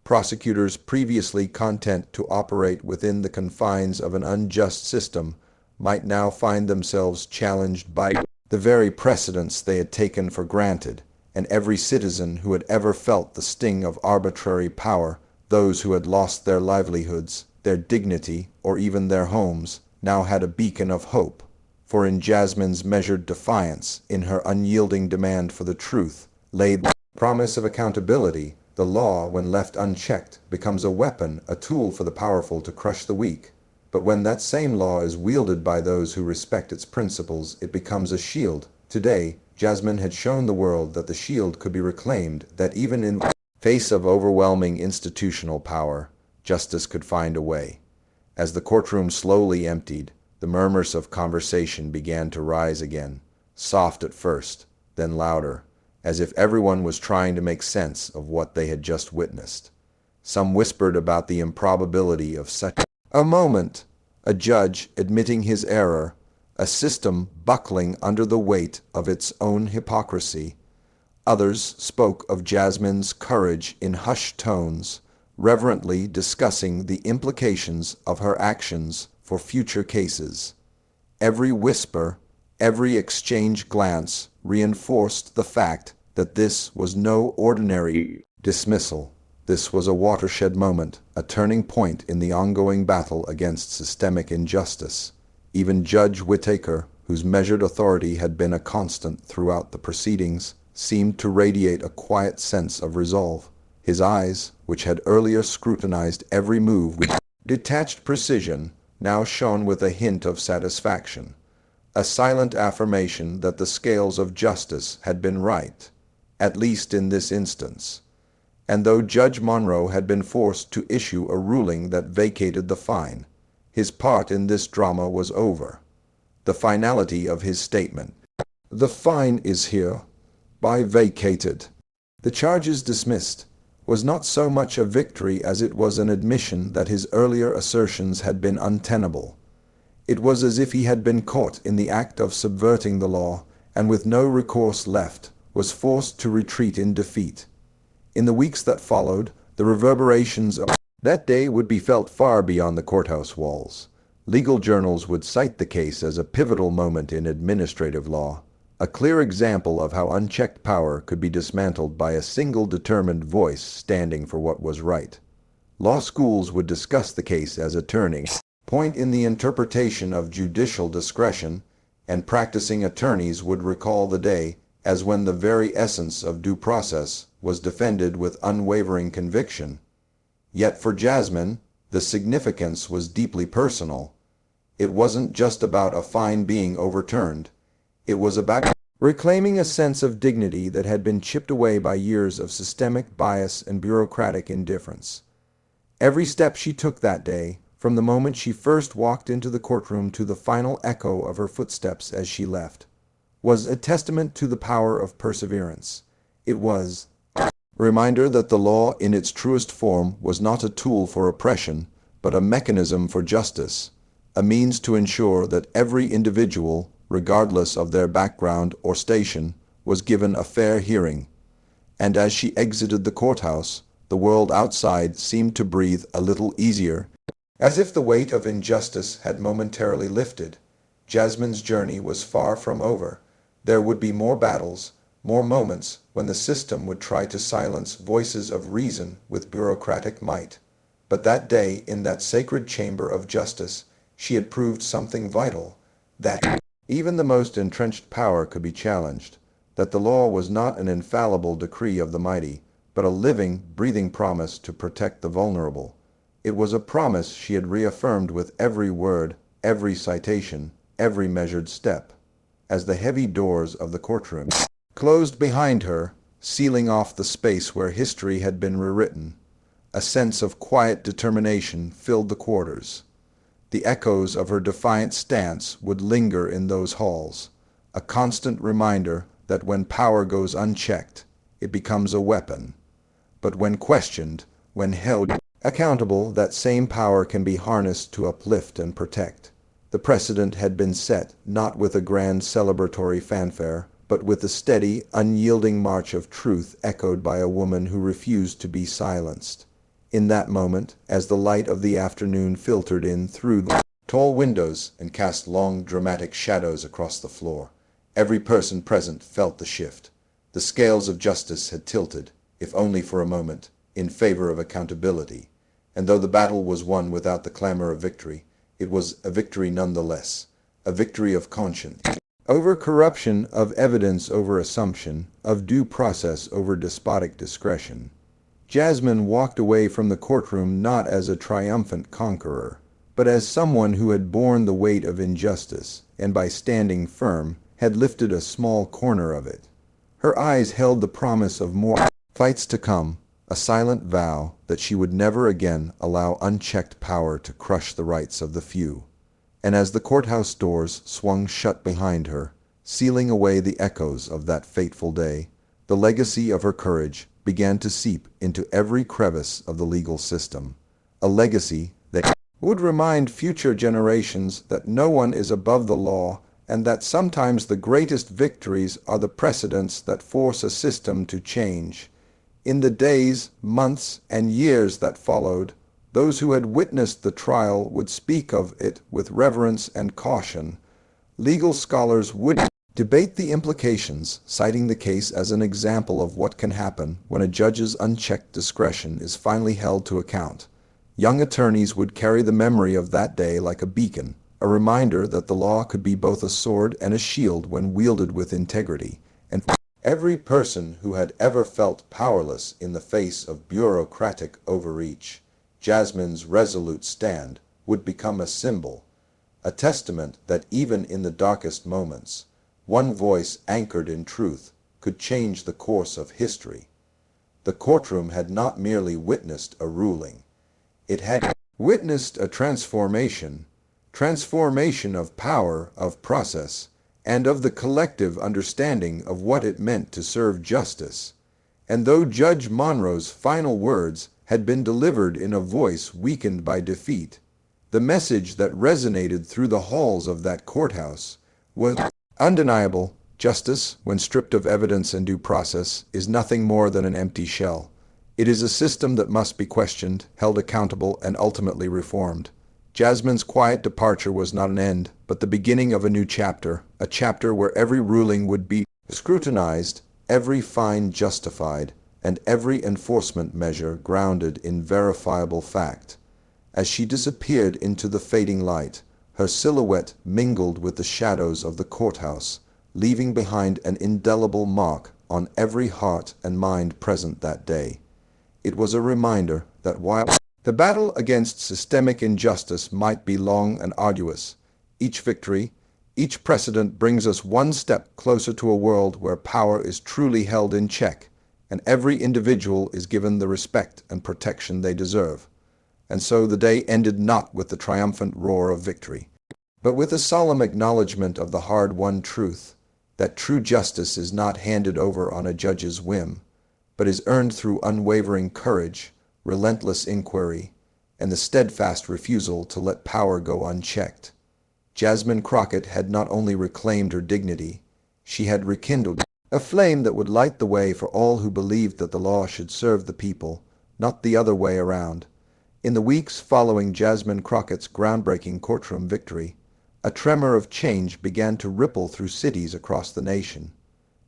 Prosecutors previously content to operate within the confines of an unjust system might now find themselves challenged by the very precedents they had taken for granted, and every citizen who had ever felt the sting of arbitrary power, those who had lost their livelihoods, their dignity, or even their homes, now had a beacon of hope. For in Jasmine's measured defiance, in her unyielding demand for the truth, lay the promise of accountability. The law, when left unchecked, becomes a weapon, a tool for the powerful to crush the weak. But when that same law is wielded by those who respect its principles, it becomes a shield. Today, Jasmine had shown the world that the shield could be reclaimed, that even in the face of overwhelming institutional power, justice could find a way. As the courtroom slowly emptied, the murmurs of conversation began to rise again, soft at first, then louder, as if everyone was trying to make sense of what they had just witnessed. Some whispered about the improbability of such a moment, a judge admitting his error, a system buckling under the weight of its own hypocrisy. Others spoke of Jasmine's courage in hushed tones, reverently discussing the implications of her actions for future cases. Every whisper, every exchanged glance reinforced the fact that this was no ordinary dismissal. This was a watershed moment, a turning point in the ongoing battle against systemic injustice. Even Judge Whittaker, whose measured authority had been a constant throughout the proceedings, seemed to radiate a quiet sense of resolve. His eyes, which had earlier scrutinized every move with detached precision, now shone with a hint of satisfaction, a silent affirmation that the scales of justice had been right, at least in this instance. And though Judge Monroe had been forced to issue a ruling that vacated the fine, his part in this drama was over. The finality of his statement, "The fine is here, by vacated, the charges dismissed," was not so much a victory as it was an admission that his earlier assertions had been untenable. It was as if he had been caught in the act of subverting the law, and with no recourse left, was forced to retreat in defeat. In the weeks that followed, the reverberations of that day would be felt far beyond the courthouse walls. Legal journals would cite the case as a pivotal moment in administrative law, A clear example of how unchecked power could be dismantled by a single determined voice standing for what was right. Law schools would discuss the case as a turning point in the interpretation of judicial discretion, and practicing attorneys would recall the day as when the very essence of due process was defended with unwavering conviction. Yet for Jasmine, the significance was deeply personal. It wasn't just about a fine being overturned. It was about reclaiming a sense of dignity that had been chipped away by years of systemic bias and bureaucratic indifference. Every step she took that day, from the moment she first walked into the courtroom to the final echo of her footsteps as she left, was a testament to the power of perseverance. It was a reminder that the law in its truest form was not a tool for oppression, but a mechanism for justice, a means to ensure that every individual, regardless of their background or station, was given a fair hearing. And as she exited the courthouse, the world outside seemed to breathe a little easier, as if the weight of injustice had momentarily lifted. Jasmine's journey was far from over. There would be more battles, more moments when the system would try to silence voices of reason with bureaucratic might. But that day, in that sacred chamber of justice, she had proved something vital, that even the most entrenched power could be challenged, that the law was not an infallible decree of the mighty, but a living, breathing promise to protect the vulnerable. It was a promise she had reaffirmed with every word, every citation, every measured step. As the heavy doors of the courtroom closed behind her, sealing off the space where history had been rewritten, a sense of quiet determination filled the quarters. The echoes of her defiant stance would linger in those halls, a constant reminder that when power goes unchecked, it becomes a weapon. But when questioned, when held accountable, that same power can be harnessed to uplift and protect. The precedent had been set, not with a grand celebratory fanfare, but with the steady, unyielding march of truth echoed by a woman who refused to be silenced. In that moment, as the light of the afternoon filtered in through the tall windows and cast long, dramatic shadows across the floor, every person present felt the shift. The scales of justice had tilted, if only for a moment, in favor of accountability. And though the battle was won without the clamor of victory, it was a victory nonetheless, a victory of conscience over corruption, of evidence over assumption, of due process over despotic discretion. Jasmine walked away from the courtroom not as a triumphant conqueror, but as someone who had borne the weight of injustice, and by standing firm, had lifted a small corner of it. Her eyes held the promise of more fights to come, a silent vow that she would never again allow unchecked power to crush the rights of the few. And as the courthouse doors swung shut behind her, sealing away the echoes of that fateful day, the legacy of her courage began to seep into every crevice of the legal system, a legacy that would remind future generations that no one is above the law, and that sometimes the greatest victories are the precedents that force a system to change. In the days, months, and years that followed, those who had witnessed the trial would speak of it with reverence and caution. Legal scholars would debate the implications, citing the case as an example of what can happen when a judge's unchecked discretion is finally held to account. Young attorneys would carry the memory of that day like a beacon, a reminder that the law could be both a sword and a shield when wielded with integrity. And every person who had ever felt powerless in the face of bureaucratic overreach, Jasmine's resolute stand would become a symbol, a testament that even in the darkest moments, one voice anchored in truth could change the course of history. The courtroom had not merely witnessed a ruling. It had witnessed a transformation of power, of process, and of the collective understanding of what it meant to serve justice. And though Judge Monroe's final words had been delivered in a voice weakened by defeat, the message that resonated through the halls of that courthouse was undeniable. Justice, when stripped of evidence and due process, is nothing more than an empty shell. It is a system that must be questioned, held accountable, and ultimately reformed. Jasmine's quiet departure was not an end, but the beginning of a new chapter, a chapter where every ruling would be scrutinized, every fine justified, and every enforcement measure grounded in verifiable fact. As she disappeared into the fading light, her silhouette mingled with the shadows of the courthouse, leaving behind an indelible mark on every heart and mind present that day. It was a reminder that while the battle against systemic injustice might be long and arduous, each victory, each precedent brings us one step closer to a world where power is truly held in check and every individual is given the respect and protection they deserve. And so the day ended not with the triumphant roar of victory, but with a solemn acknowledgement of the hard-won truth that true justice is not handed over on a judge's whim, but is earned through unwavering courage, relentless inquiry, and the steadfast refusal to let power go unchecked. Jasmine Crockett had not only reclaimed her dignity, she had rekindled a flame that would light the way for all who believed that the law should serve the people, not the other way around. In the weeks following Jasmine Crockett's groundbreaking courtroom victory, a tremor of change began to ripple through cities across the nation.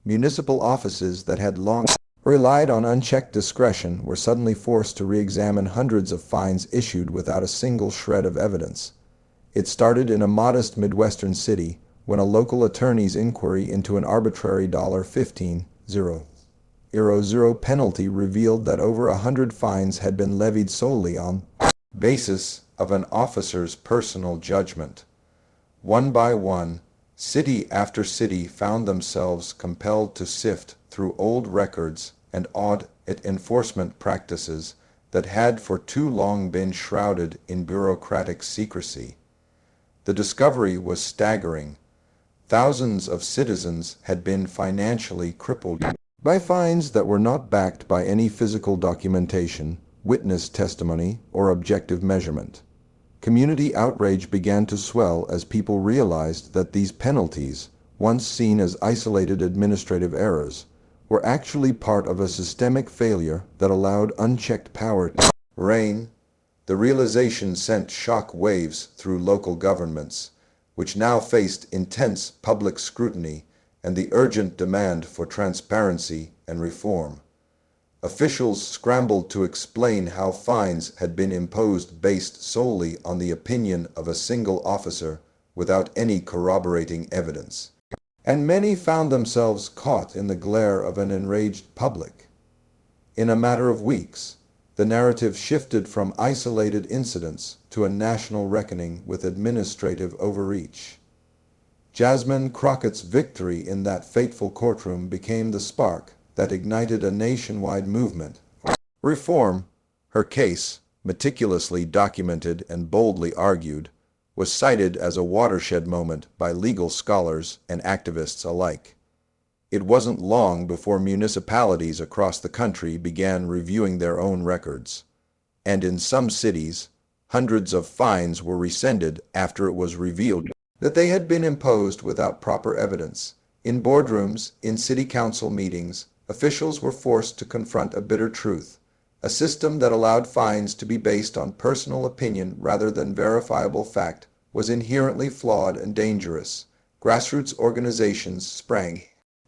Municipal offices that had long relied on unchecked discretion were suddenly forced to re-examine hundreds of fines issued without a single shred of evidence. It started in a modest Midwestern city when a local attorney's inquiry into an arbitrary $15,000 penalty revealed that over 100 fines had been levied solely on the basis of an officer's personal judgment. One by one, city after city found themselves compelled to sift through old records and audit enforcement practices that had for too long been shrouded in bureaucratic secrecy. The discovery was staggering. Thousands of citizens had been financially crippled by fines that were not backed by any physical documentation, witness testimony, or objective measurement. Community outrage began to swell as people realized that these penalties, once seen as isolated administrative errors, were actually part of a systemic failure that allowed unchecked power to reign. The realization sent shock waves through local governments, which now faced intense public scrutiny and the urgent demand for transparency and reform. Officials scrambled to explain how fines had been imposed based solely on the opinion of a single officer without any corroborating evidence. And many found themselves caught in the glare of an enraged public. In a matter of weeks, the narrative shifted from isolated incidents to a national reckoning with administrative overreach. Jasmine Crockett's victory in that fateful courtroom became the spark that ignited a nationwide movement for reform. Her case, meticulously documented and boldly argued, was cited as a watershed moment by legal scholars and activists alike. It wasn't long before municipalities across the country began reviewing their own records, and in some cities, hundreds of fines were rescinded after it was revealed that they had been imposed without proper evidence. In boardrooms, in city council meetings, officials were forced to confront a bitter truth. A system that allowed fines to be based on personal opinion rather than verifiable fact was inherently flawed and dangerous. Grassroots organizations sprang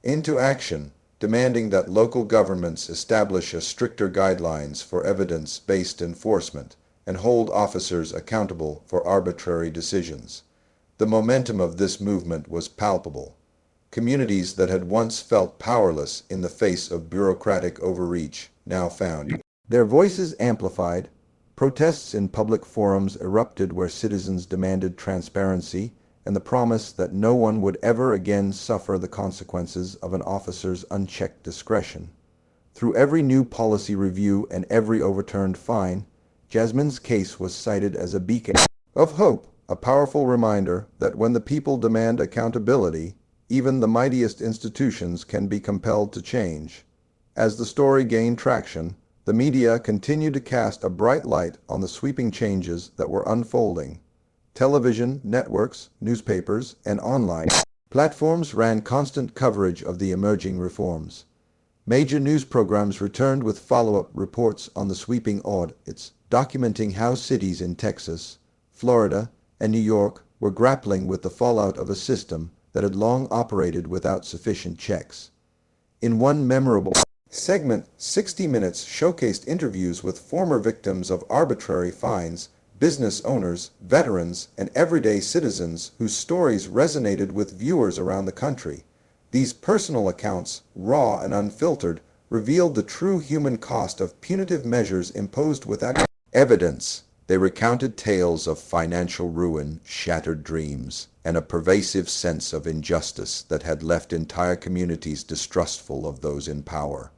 into action, demanding that local governments establish stricter guidelines for evidence-based enforcement and hold officers accountable for arbitrary decisions. The momentum of this movement was palpable. Communities that had once felt powerless in the face of bureaucratic overreach now found their voices amplified. Protests in public forums erupted where citizens demanded transparency and the promise that no one would ever again suffer the consequences of an officer's unchecked discretion. Through every new policy review and every overturned fine, Jasmine's case was cited as a beacon of hope, a powerful reminder that when the people demand accountability, even the mightiest institutions can be compelled to change. As the story gained traction, the media continued to cast a bright light on the sweeping changes that were unfolding. Television, networks, newspapers, and online platforms ran constant coverage of the emerging reforms. Major news programs returned with follow-up reports on the sweeping audits, documenting how cities in Texas, Florida, and New York were grappling with the fallout of a system that had long operated without sufficient checks. In one memorable segment, 60 Minutes showcased interviews with former victims of arbitrary fines, business owners, veterans, and everyday citizens whose stories resonated with viewers around the country. These personal accounts, raw and unfiltered, revealed the true human cost of punitive measures imposed without evidence. They recounted tales of financial ruin, shattered dreams, and a pervasive sense of injustice that had left entire communities distrustful of those in power.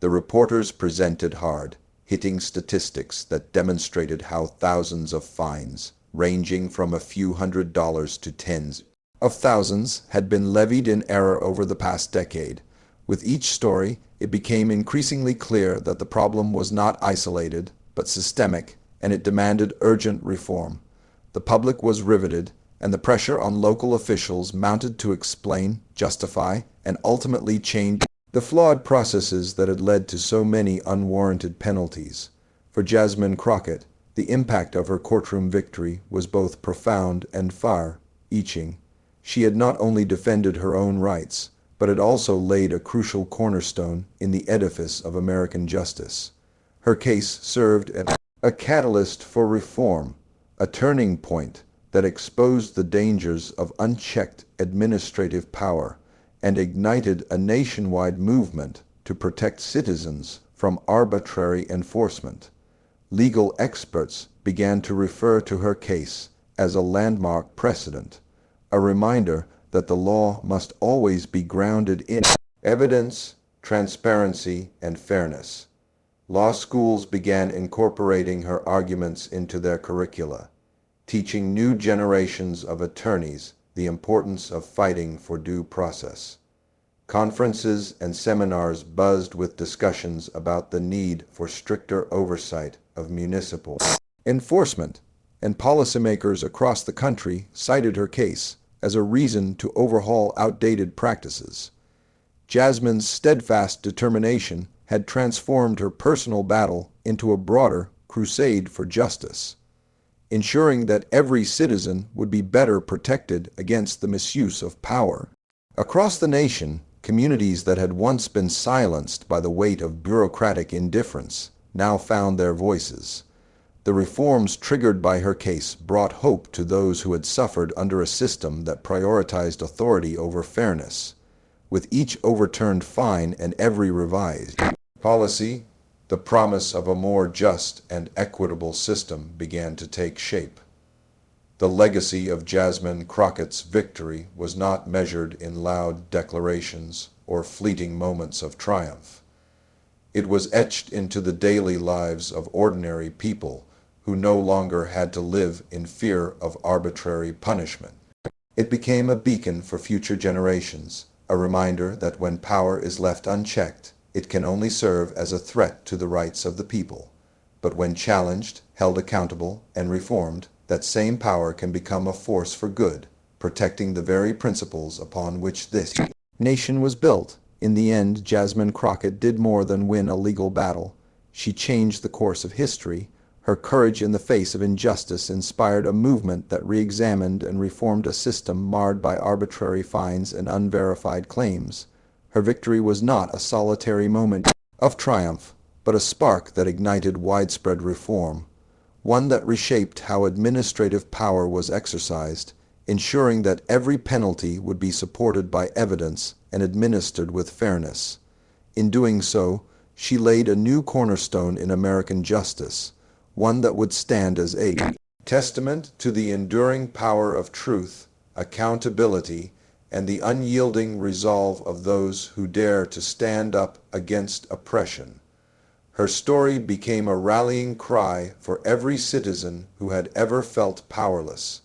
The reporters presented hard-hitting statistics that demonstrated how thousands of fines, ranging from a few $100s to tens of thousands, had been levied in error over the past decade. With each story, it became increasingly clear that the problem was not isolated, but systemic, and it demanded urgent reform. The public was riveted, and the pressure on local officials mounted to explain, justify, and ultimately change the flawed processes that had led to so many unwarranted penalties. For Jasmine Crockett, the impact of her courtroom victory was both profound and far-reaching. She had not only defended her own rights, but had also laid a crucial cornerstone in the edifice of American justice. Her case served as a catalyst for reform, a turning point that exposed the dangers of unchecked administrative power and ignited a nationwide movement to protect citizens from arbitrary enforcement. Legal experts began to refer to her case as a landmark precedent, a reminder that the law must always be grounded in evidence, transparency, and fairness. Law schools began incorporating her arguments into their curricula, teaching new generations of attorneys the importance of fighting for due process. Conferences and seminars buzzed with discussions about the need for stricter oversight of municipal enforcement, and policymakers across the country cited her case as a reason to overhaul outdated practices. Jasmine's steadfast determination had transformed her personal battle into a broader crusade for justice, ensuring that every citizen would be better protected against the misuse of power. Across the nation, communities that had once been silenced by the weight of bureaucratic indifference now found their voices. The reforms triggered by her case brought hope to those who had suffered under a system that prioritized authority over fairness. With each overturned fine and every revised policy, the promise of a more just and equitable system began to take shape. The legacy of Jasmine Crockett's victory was not measured in loud declarations or fleeting moments of triumph. It was etched into the daily lives of ordinary people who no longer had to live in fear of arbitrary punishment. It became a beacon for future generations, a reminder that when power is left unchecked, it can only serve as a threat to the rights of the people. But when challenged, held accountable, and reformed, that same power can become a force for good, protecting the very principles upon which this nation was built. In the end, Jasmine Crockett did more than win a legal battle. She changed the course of history. Her courage in the face of injustice inspired a movement that re-examined and reformed a system marred by arbitrary fines and unverified claims. Her victory was not a solitary moment of triumph, but a spark that ignited widespread reform, one that reshaped how administrative power was exercised, ensuring that every penalty would be supported by evidence and administered with fairness. In doing so, she laid a new cornerstone in American justice, one that would stand as a testament to the enduring power of truth, accountability, and the unyielding resolve of those who dare to stand up against oppression. Her story became a rallying cry for every citizen who had ever felt powerless,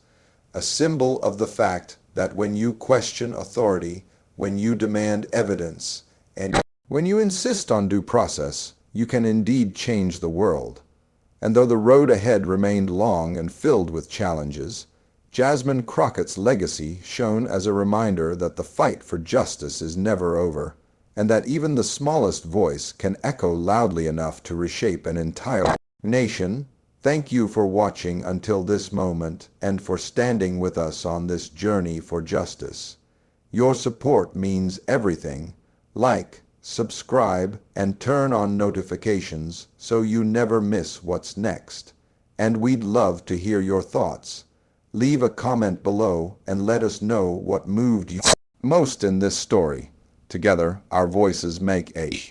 a symbol of the fact that when you question authority, when you demand evidence, and when you insist on due process, you can indeed change the world. And though the road ahead remained long and filled with challenges, Jasmine Crockett's legacy shone as a reminder that the fight for justice is never over, and that even the smallest voice can echo loudly enough to reshape an entire nation. Thank you for watching until this moment and for standing with us on this journey for justice. Your support means everything. Like, subscribe, and turn on notifications so you never miss what's next. And we'd love to hear your thoughts. Leave a comment below and let us know what moved you most in this story. Together, our voices make a